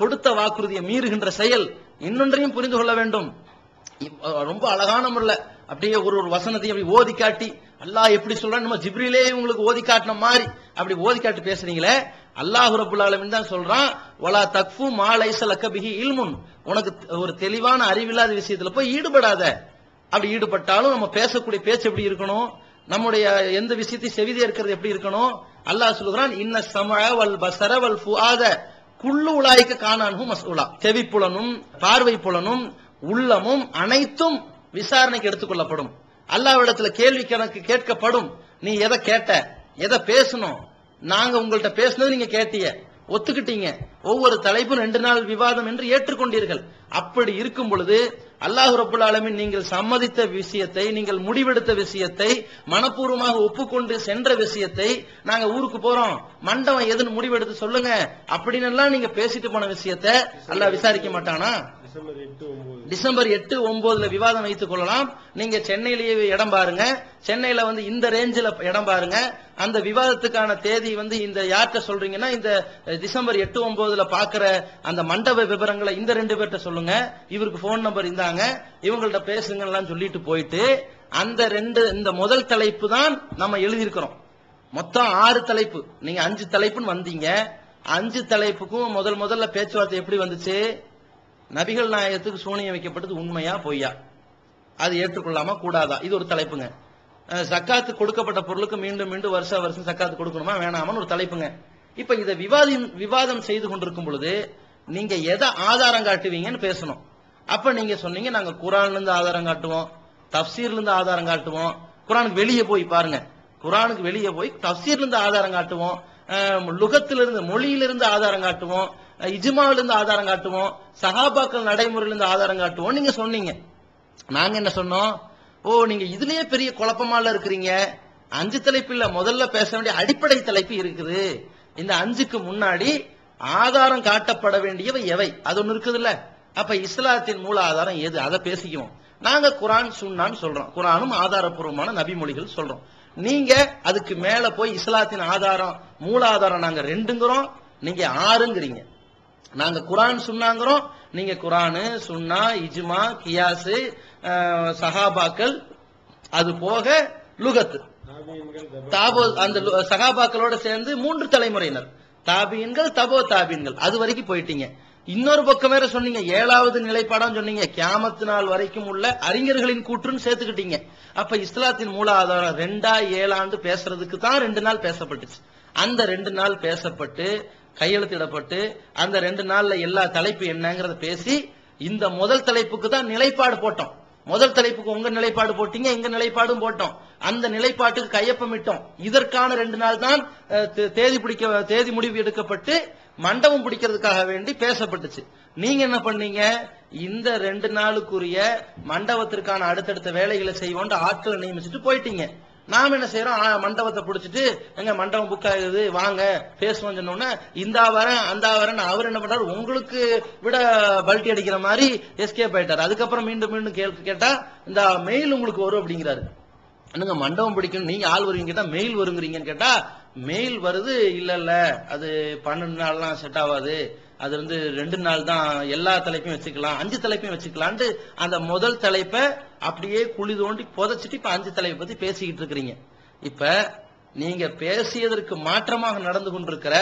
கொடுத்த வாக்குறுதியை மீறுகின்ற செயல். இன்னொன்றையும் புரிந்து கொள்ள வேண்டும். ரொம்ப அழகான முறையில் அப்படியே ஒரு வசனத்தை அப்படி ஓதி காட்டி அல்லாஹ் எப்படி சொல்றான், நம்ம ஜிப்ரீலே உங்களுக்கு ஓதி காட்டின மாதிரி அப்படி ஓதி காட்டி பேசுறீங்களே. அல்லாஹ் ரப்பல் ஆலமீன் தான் சொல்றான், வலா தக்ஃபு மா லைஸ லக பிஹி இல்முன், உனக்கு ஒரு தெளிவான அறிவில்லாத விஷயத்துல போய் ஈடுபடாத. அப்படி ஈடுபட்டாலும் நம்ம பேசக்கூடிய பேச்சு எப்படி இருக்கணும், நம்முடைய எந்த விஷயத்தையும் செவிதே இருக்கிறது எப்படி இருக்கணும்? அல்லாஹ் சொல்றான், இன்ன ஸமஅ வல் பஸர வல் ஃபுஆத குல்லு உலாயிக கானஹு மஸ்ஊலா, செவிப்புலனும் பார்வை புலனும் உள்ளமும் அனைத்தும் விசாரணைக்கு எடுத்துக்கொள்ளப்படும். அல்லாஹ்விடத்துல கேள்வி கணக்கு கேட்கப்படும். நீ எதை கேட்ட, எதை பேசணும், நாங்க உங்கள்கிட்ட பேசினது நீங்க கேட்டீங்க, ஒத்துக்கிட்டீங்க. ஒவ்வொரு தலைப்பும் 2 நாள் விவாதம் என்று ஏற்றுக்கொண்டீர்கள். அப்படி இருக்கும் பொழுது அல்லாஹ் ரப்பல் ஆலமீன் நீங்கள் சம்மதித்த விஷயத்தை, நீங்கள் முடிவெடுத்த விஷயத்தை, மனப்பூர்வமாக ஒப்புக்கொண்டு சென்ற விஷயத்தை, நாங்க ஊருக்கு போறோம் மண்டபம் எதுன்னு முடிவெடுத்து சொல்லுங்க அப்படின்னு எல்லாம் நீங்க பேசிட்டு போன விஷயத்தை அல்லாஹ் விசாரிக்க மாட்டானா? டிசம்பர் 8, 9 விவாதம் வைத்துக் கொள்ளலாம். நீங்க சென்னையிலேயே இடம் பாருங்க, சென்னையில இந்த ரேஞ்சில இடம் பாருங்க. அந்த விவாதத்துக்கான தேதி இந்த யார்கிட்ட சொல்றீங்கன்னா இந்த டிசம்பர் 8, 9 பாக்குற அந்த மண்டப விவரங்களை இந்த 2 பேர்ட்ட சொல்லுங்க. இவருக்கு போன் நம்பர் இந்தாங்க, இவங்கள்ட்ட பேசுங்கலாம் சொல்லிட்டு போயிட்டு அந்த இந்த முதல் தலைப்பு தான் நம்ம எழுதியிருக்கிறோம். மொத்தம் 6 தலைப்பு, நீங்க 5 தலைப்புன்னு வந்தீங்க. 5 தலைப்புக்கும் முதல்ல பேச்சுவார்த்தை எப்படி வந்துச்சு? நபிகள் நாயகத்துக்கு சூனியம் வைக்கப்பட்டது உண்மையா பொய்யா, அது ஏற்றுக்கொள்ளாமா கூடாதா, இது ஒரு தலைப்புங்க. சக்காத்து கொடுக்கப்பட்ட பொருளுக்கு மீண்டும் மீண்டும் வருஷம் சக்காத்து கொடுக்கணுமா வேணாமான்னு ஒரு தலைப்புங்க. இப்ப இதை விவாதம் செய்து கொண்டிருக்கும் பொழுது நீங்க எதை ஆதாரம் காட்டுவீங்கன்னு பேசணும். அப்ப நீங்க சொன்னீங்க நாங்க குர்ஆன்ல இருந்து ஆதாரம் காட்டுவோம், தஃப்சீர்ல இருந்து ஆதாரம் காட்டுவோம். குர்ஆனுக்கு வெளியே போய் பாருங்க, குர்ஆனுக்கு வெளியே போய் தஃப்சீர்ல இருந்து ஆதாரம் காட்டுவோம், லுகத்திலிருந்து மொழியிலிருந்து ஆதாரம் காட்டுவோம், இஜ்மாவில இருந்து ஆதாரம் காட்டுவோம், சஹாபாக்கள் நடைமுறையில இருந்து ஆதாரம் காட்டுவோம் நீங்க சொன்னீங்க. நாங்க என்ன சொன்னோம், ஓ நீங்க இதுலயே பெரிய குழப்பமால இருக்கிறீங்க. 5 தலைப்பு இல்ல, முதல்ல பேச வேண்டிய அடிப்படை தலைப்பு இருக்குது. இந்த 5க்கு முன்னாடி ஆதாரம் காட்டப்பட வேண்டியவை எவை, அது ஒண்ணு இருக்குது இல்ல. அப்ப இஸ்லாத்தின் மூல ஆதாரம் எது, அதை பேசிக்குவோம். நாங்க குர்ஆன் சுன்னான்னு சொல்றோம், குர்ஆனும் ஆதாரப்பூர்வமான நபிமொழிகள் சொல்றோம். நீங்க அதுக்கு மேல போய் இஸ்லாத்தின் ஆதாரம் மூலாதாரம் நாங்க 2ங்கிறோம், நீங்க 6ங்கிறீங்க. நாங்க குரான் சுன்னாங்கிறோம், நீங்க குரானு சுன்னா இஜ்மா கியாசு சஹாபாக்கள் அது போக லுகத்து அந்த சஹாபாக்களோட சேர்ந்து 3 தலைமுறையினர் தாபீன்கள் தபோ தாபீன்கள் அது வரைக்கும் போயிட்டீங்க. இன்னொரு பக்கம் வேற சொன்னீங்க 7வது நிலைப்பாடம் சொன்னீங்க, கியாமத்து நாள் வரைக்கும் உள்ள அறிஞர்களின் கூற்றுன்னு சேர்த்துக்கிட்டீங்க. அப்ப இஸ்லாத்தின் மூல ஆதாரம் 2 பேசுறதுக்கு தான் 2 நாள் பேசப்பட்டுச்சு. அந்த 2 நாள் பேசப்பட்டு கையெழுத்திடப்பட்டு அந்த 2 நாள்ல எல்லா தலைப்பு என்னங்கறத பேசி இந்த முதல் தலைப்புக்கு தான் நிலைப்பாடு போட்டோம். முதல் தலைப்புக்கு உங்க நிலைப்பாடு போட்டீங்க, எங்க நிலைப்பாடும் போட்டோம். அந்த நிலைப்பாட்டுக்கு கையொப்பமிட்டோம். இதற்கான 2 நாள் தான் தேதி முடிவு எடுக்கப்பட்டு மண்டபம் பிடிக்கிறதுக்காக வேண்டி பேசப்பட்டுச்சு. நீங்க என்ன பண்ணீங்க, இந்த 2 நாளுக்குரிய மண்டபத்திற்கான அடுத்தடுத்த வேலைகளை செய்வோம் ஆட்களை நியமிச்சுட்டு போயிட்டீங்க. நாம என்ன செய்யறோம், மண்டபத்தை பிடிச்சிட்டு எங்க மண்டபம் புக் ஆகுது வாங்க பேசுவோம் சொன்னோம்னா இந்தா வரேன் அந்த வரேன். அவர் என்ன பண்றாரு, உங்களுக்கு விட பல்ட்டி அடிக்கிற மாதிரி எஸ்கேப் ஆயிட்டாரு. அதுக்கப்புறம் மீண்டும் மீண்டும் கேட்டா இந்த மெயில் உங்களுக்கு வரும் அப்படிங்கிறாரு. என்னங்க மண்டபம் பிடிக்கணும், நீங்க ஆள் வருவீங்க கேட்டா மெயில் வருங்கிறீங்கன்னு கேட்டா மெயில் வருது, இல்ல அது 12 நாள்லாம் செட் ஆகாது, அது 2 நாள் தான் எல்லா தலைப்பையும் வச்சுக்கலாம் 5 தலைப்பையும் வச்சுக்கலான்ட்டு அந்த முதல் தலைப்பை அப்படியே குழி தோண்டி புதைச்சிட்டு இப்ப 5 தலைப்பை பத்தி பேசிக்கிட்டு இருக்கிறீங்க. இப்ப நீங்க பேசியதற்கு மாற்றமாக நடந்து கொண்டிருக்கிற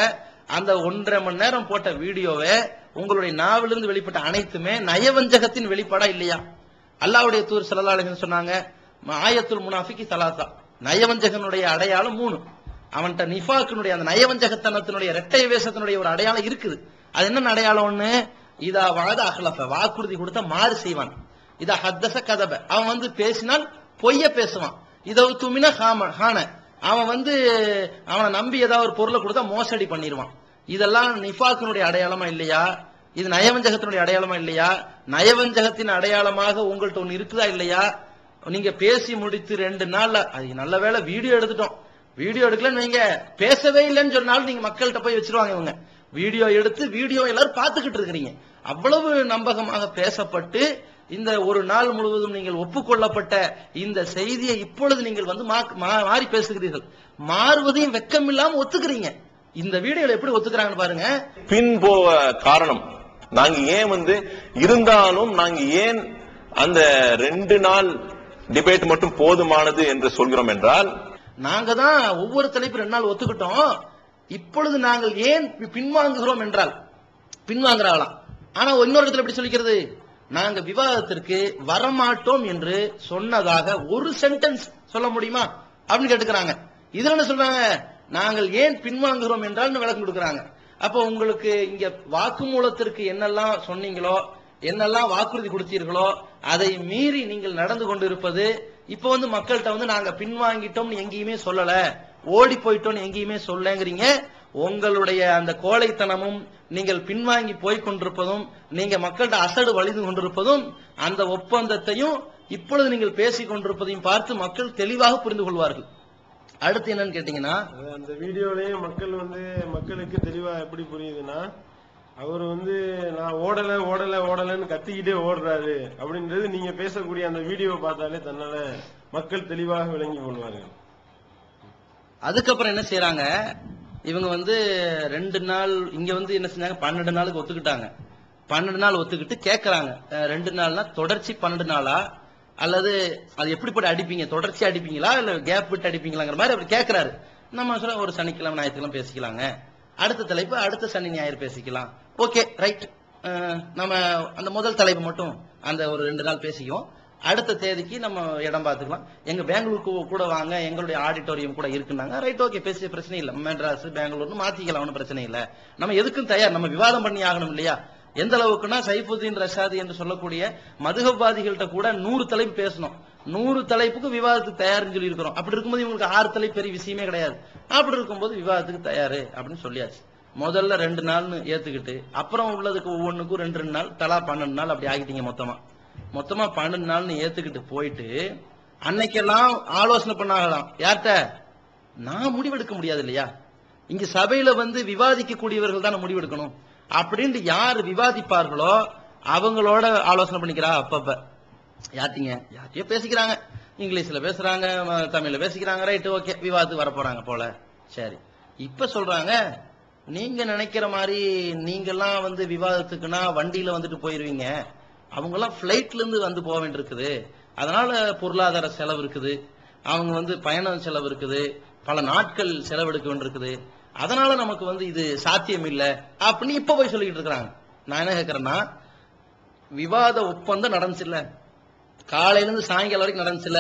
அந்த 1.5 மணி நேரம் போட்ட வீடியோவை உங்களுடைய நாவிலிருந்து வெளிப்பட்ட அனைத்துமே நயவஞ்சகத்தின் வெளிப்பாடா இல்லையா? அல்லாஹ்வுடைய தூதர் ஸல்லல்லாஹு அலைஹி வஸல்லம் சொன்னாங்க, ஆயத்துல் முனாஃபிகி ஸலாஸா, நயவஞ்சகனுடைய அடையாளம் 3. அவன்கிட்ட நிஃபாக்கினுடைய அந்த நயவஞ்சகத்தனத்தினுடைய இரட்டை வேஷத்தினுடைய ஒரு அடையாளம் இருக்குது. அது என்ன அடையாளம்? ஒண்ணு, இதா வாத அஹ்லஃப, வாக்குறுதி கொடுத்த மாறு செய்வான். இதா ஹத்தஸ கதப, அவன் பேசினால் பொய்ய பேசுவான். இதோ துமின ஹான, அவன் அவனை நம்பி ஏதாவது ஒரு பொருளை கொடுத்தா மோசடி பண்ணிடுவான். இதெல்லாம் நிஃபாக்கினுடைய அடையாளமா இல்லையா? இது நயவஞ்சகத்தினுடைய அடையாளமா இல்லையா? நயவஞ்சகத்தின் அடையாளமாக உங்கள்ட்ட ஒண்ணு இருக்குதா இல்லையா? நீங்க பேசி முடித்து 2 நாள்ல, அது நல்ல வேளை வீடியோ எடுத்துட்டோம், வீடியோ எடுக்கலன்னு நீங்க பேசவே இல்லைன்னு சொன்னாலும் நீங்க மக்கள்கிட்ட போய் வச்சிருவாங்க. இவங்க வீடியோ எடுத்து வீடியோ எல்லாரும் பார்த்துக்கிட்டு இருக்கிறீங்க. அவ்வளவு நம்பகமாக பேசப்பட்டு இந்த ஒரு நாள் முழுவதும் நீங்கள் ஒப்புக்கொள்ளப்பட்ட இந்த செய்தியை இப்பொழுது நீங்கள் மாறி பேசுகிறீர்கள். மாறுவதையும் வெக்கம் இல்லாம ஒத்துக்கிறீங்க. இந்த வீடியோல எப்படி ஒத்துக்கிறாங்க பாருங்க. பின் போக காரணம் நாங்க ஏன் இருந்தாலும் நாங்க ஏன் அந்த 2 நாள் டிபேட் மட்டும் போதுமானது என்று சொல்கிறோம் என்றால், நாங்க தான் ஒவ்வொரு தலைப்பு 2 நாள் ஒத்துக்கிட்டோம். இப்பொழுது நாங்கள் ஏன் பின்வாங்குகிறோம் என்றால், பின்வாங்குறாங்களாம். ஆனா இன்னொரு இடத்துல எப்படி சொல்லிக்கிறது, நாங்க விவாதத்திற்கு வரமாட்டோம் என்று சொன்னதாக ஒரு சென்டென்ஸ் சொல்ல முடியுமா அப்படின்னு கேட்டுக்கிறாங்க. இதுல என்ன சொல்றாங்க, நாங்கள் ஏன் பின்வாங்குகிறோம் என்றால் விளக்கம் கொடுக்கறாங்க. அப்ப உங்களுக்கு இங்க வாக்குமூலத்திற்கு என்னெல்லாம் சொன்னீங்களோ, என்னெல்லாம் வாக்குறுதி கொடுத்தீர்களோ அதை மீறி நீங்கள் நடந்து கொண்டிருப்பது. இப்ப மக்கள்கிட்ட நாங்க பின்வாங்கிட்டோம் எங்கேயுமே சொல்லல, ஓடி போயிட்டோம் எங்கேயுமே சொல்லங்கிறீங்க. உங்களுடைய அந்த கோழைத்தனமும் நீங்கள் பின்வாங்கி போய் கொண்டிருப்பதும், நீங்க மக்கள்கிட்ட அசடு வலிந்து கொண்டிருப்பதும், அந்த ஒப்பந்தத்தையும் இப்பொழுது நீங்கள் பேசிக் கொண்டிருப்பதையும் பார்த்து மக்கள் தெளிவாக புரிந்து கொள்வார்கள். அடுத்து என்னன்னு கேட்டீங்கன்னா, அந்த வீடியோலயே மக்களுக்கு தெளிவா எப்படி புரியுதுன்னா, அவர் நான் ஓடலன்னு கத்திக்கிட்டே ஓடுறாரு அப்படின்றது நீங்க பேசக்கூடிய அந்த வீடியோ பார்த்தாலே தன்னால மக்கள் தெளிவாக விளங்கி கொள்வார்கள். அதுக்கப்புறம் என்ன செய்யறாங்க இவங்க 2 நாள் இங்க என்ன செஞ்சாங்க, 12 நாளுக்கு ஒத்துக்கிட்டாங்க. 12 நாள் ஒத்துக்கிட்டு கேட்கறாங்க, 2 நாள்னா தொடர்ச்சி 12 நாளா அல்லது அது எப்படிப்பட்ட அடிப்பீங்க, தொடர்ச்சி அடிப்பீங்களா இல்ல கேப் விட்டு அடிப்பீங்களாங்கிற மாதிரி அவர் கேட்கிறாரு. நம்ம சொல்ல ஒரு சனிக்கிழமை ஞாயிற்றுக்கிழமை பேசிக்கலாங்க, அடுத்த தலைப்பு அடுத்த சனி ஞாயிறு பேசிக்கலாம். ஓகே ரைட், நம்ம அந்த முதல் தலைப்பு மட்டும் அந்த ஒரு 2 நாள் பேசிக்குவோம். அடுத்த தேதிக்கு நம்ம இடம் பார்த்துக்கலாம். எங்க பெங்களூருக்கு கூட வாங்க, எங்களுடைய ஆடிட்டோரியம் கூட இருக்குன்னாங்க. ரைட், ஓகே, பேசிய பிரச்சனை இல்லை. மெட்ராஸ் பெங்களூர்னு மாத்திக்கலாம், ஒன்றும் பிரச்சனை இல்லை. நம்ம எதுக்கும் தயார், நம்ம விவாதம் பண்ணி ஆகணும் இல்லையா? எந்த அளவுக்குன்னா சைஃபுதீன் ரஷாதி என்று சொல்லக்கூடிய மதுகவாதிகள்கிட்ட கூட 100 தலைப்பு பேசணும். 100 தலைப்புக்கு விவாதத்துக்கு தயார்னு சொல்லி இருக்கிறோம். அப்படி இருக்கும்போது இவங்களுக்கு 6 தலைப்பு பெரிய விஷயமே கிடையாது. அப்படி இருக்கும்போது விவாதத்துக்கு தயாரு அப்படின்னு சொல்லியாச்சு. முதல்ல 2 நாள்னு ஏத்துக்கிட்டு அப்புறம் உள்ளதுக்கு ஒவ்வொன்றுக்கும் 2 நாள் தலா 12 நாள் அப்படி ஆகிட்டீங்க. மொத்தமா 12 நாள்னு ஏத்துக்கிட்டு போயிட்டு அன்னைக்கெல்லாம் ஆலோசனை பண்ணாகலாம். யார்கிட்ட? நான் முடிவெடுக்க முடியாது இல்லையா, இங்க சபையில விவாதிக்க கூடியவர்கள் தான் முடிவெடுக்கணும் அப்படின்ட்டு யார் விவாதிப்பார்களோ அவங்களோட ஆலோசனை பண்ணிக்கிறா. அப்பப்ப யார்ட்டியோ பேசிக்கிறாங்க. இங்கிலீஷ்ல பேசுறாங்க, தமிழ்ல பேசிக்கிறாங்க, ரைட் ஓகே, விவாதத்துக்கு வர போறாங்க போல. சரி, இப்ப சொல்றாங்க நீங்க நினைக்கிற மாதிரி நீங்கெல்லாம் வந்து விவாதத்துக்குன்னா வண்டியில வந்துட்டு போயிருவீங்க, அவங்க எல்லாம் பிளைட்ல இருந்து வந்து போக வேண்டியிருக்குது, அதனால பொருளாதார செலவு இருக்குது, அவங்க வந்து பயண செலவு இருக்குது, பல நாட்கள் செலவெடுக்க வேண்டியிருக்குது, அதனால நமக்கு வந்து இது சாத்தியம் இல்லை அப்படின்னு இப்ப போய் சொல்லிட்டு இருக்கிறாங்க. நான் என்ன கேட்கிறேன்னா, விவாத ஒப்பந்தம் நடந்துச்சுல்ல, காலையில இருந்து சாயங்காலம் வரைக்கும் நடந்துச்சுல,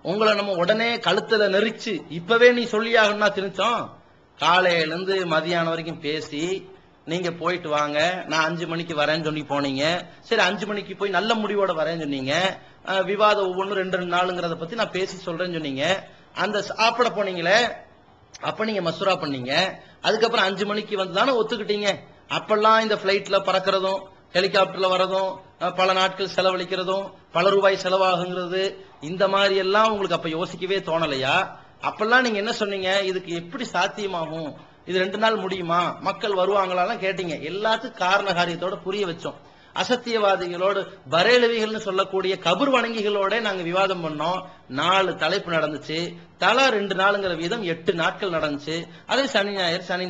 உங்களை நம்ம உடனே கழுத்துல நெரிச்சு இப்பவே நீ சொல்லியாகணும்னா திணிச்சோம்? காலையில இருந்து மதியானம் வரைக்கும் பேசி நீங்க போயிட்டு வாங்க, நான் 5 மணிக்கு வரேன்னு சொல்லி போனீங்க, சரி 5 மணிக்கு போய் நல்ல முடிவோட வரேன்னு சொன்னீங்க, விவாதம் ஒவ்வொன்றும் 2 நாளுங்கிறத பத்தி நான் பேசி சொல்றேன்னு சொன்னீங்க, அந்த சாப்பிட போனீங்களே அப்ப நீங்க மசூரா பண்ணீங்க, அதுக்கப்புறம் 5 மணிக்கு வந்து தானே ஒத்துக்கிட்டீங்க. அப்பெல்லாம் இந்த பிளைட்ல பறக்கிறதும் ஹெலிகாப்டர்ல வரதும் பல நாட்கள் செலவழிக்கிறதும் பல ரூபாய் செலவாகுங்கிறது இந்த மாதிரி எல்லாம் உங்களுக்கு அப்ப யோசிக்கவே தோணலையா? அப்பெல்லாம் நீங்க என்ன சொன்னீங்க, இதுக்கு எப்படி சாத்தியமாகும், இது 2 நாள் முடியுமா, மக்கள் வருவாங்களாம் கேட்டீங்க. எல்லாத்துக்கும் காரண காரியத்தோட புரிய வச்சோம். அசத்தியவாதிகளோடு பரேலவிகள்னு சொல்லக்கூடிய கபர் வணங்கிகளோட நாங்க விவாதம் பண்ணோம். 4 தலைப்பு நடந்துச்சு, தலா 2 நாளுங்கிற வீதம் 8 நாட்கள் நடந்துச்சு. அதே சனி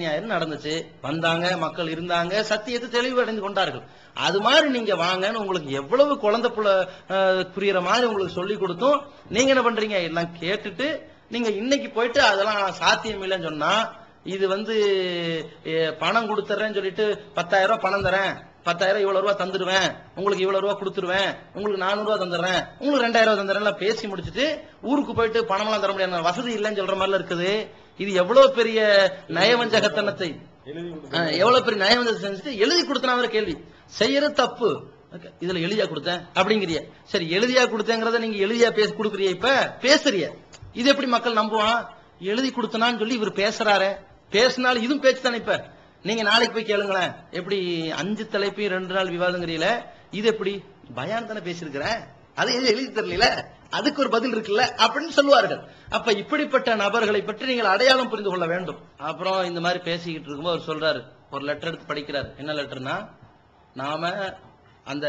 ஞாயிறு நடந்துச்சு. வந்தாங்க, மக்கள் இருந்தாங்க, சத்தியத்தை தெளிவு அடைந்து கொண்டார்கள். அது மாதிரி நீங்க வாங்கன்னு உங்களுக்கு எவ்வளவு குழந்தை புள்ள புரியுற மாதிரி உங்களுக்கு சொல்லி கொடுத்தோம். நீங்க என்ன பண்றீங்க, எல்லாம் கேட்டுட்டு நீங்க இன்னைக்கு போயிட்டு அதெல்லாம் சாத்தியம் இல்லைன்னு சொன்னா, இது வந்து பணம் கொடுத்துறேன்னு சொல்லிட்டு 10,000 ரூபாய் பணம் தரேன், 10,000 இவ்வளவு ரூபாய் தந்துடுவேன், உங்களுக்கு இவ்வளவு ரூபாய் கொடுத்துருவேன், உங்களுக்கு 400 ரூபாய் தந்துடுறேன், உங்களுக்கு 2,000 ரூபாய் தந்துடுறேன் பேசி முடிச்சுட்டு ஊருக்கு போயிட்டு பணமெல்லாம் தர முடியாது, வசதி இல்லைன்னு சொல்ற மாதிரி இருக்குது. இது எவ்வளவு பெரிய நயவஞ்சகத்தனத்தை, எவ்வளவு பெரிய நயவஞ்சகத்தை செஞ்சுட்டு எழுதி கொடுத்தனா கேள்வி செய்யற தப்பு. இதுல எழுதியா கொடுத்தேன் அப்படிங்கிறிய, சரி எழுதியா கொடுத்தேங்கிறத நீங்க எழுதியா பேசி கொடுக்குறிய, இப்ப பேசுறிய, இது எப்படி மக்கள் நம்புவான்? எழுதி கொடுத்தனான்னு சொல்லி இவர் பேசுறாரு, பேசினாலும் இதுவும் பேச்சு தானே. இப்ப நீங்க நாளைக்கு போய் கேளுங்களேன், எப்படி 5 தலைப்பையும் 2 நாள் விவாதங்கிறீல, இது எப்படி பயான் தானே பேசியிருக்கிற, அது எழுதி தரல, அதுக்கு ஒரு பதில் இருக்குல்ல அப்படின்னு சொல்லுவார்கள். அப்ப இப்படிப்பட்ட நபர்களை பற்றி நீங்கள் அடையாளம் புரிந்து கொள்ள வேண்டும். அப்புறம் இந்த மாதிரி பேசிக்கிட்டு இருக்கும்போது அவர் சொல்றாரு, ஒரு லெட்டர் எடுத்து படிக்கிறார். என்ன லெட்டர்னா, நாம அந்த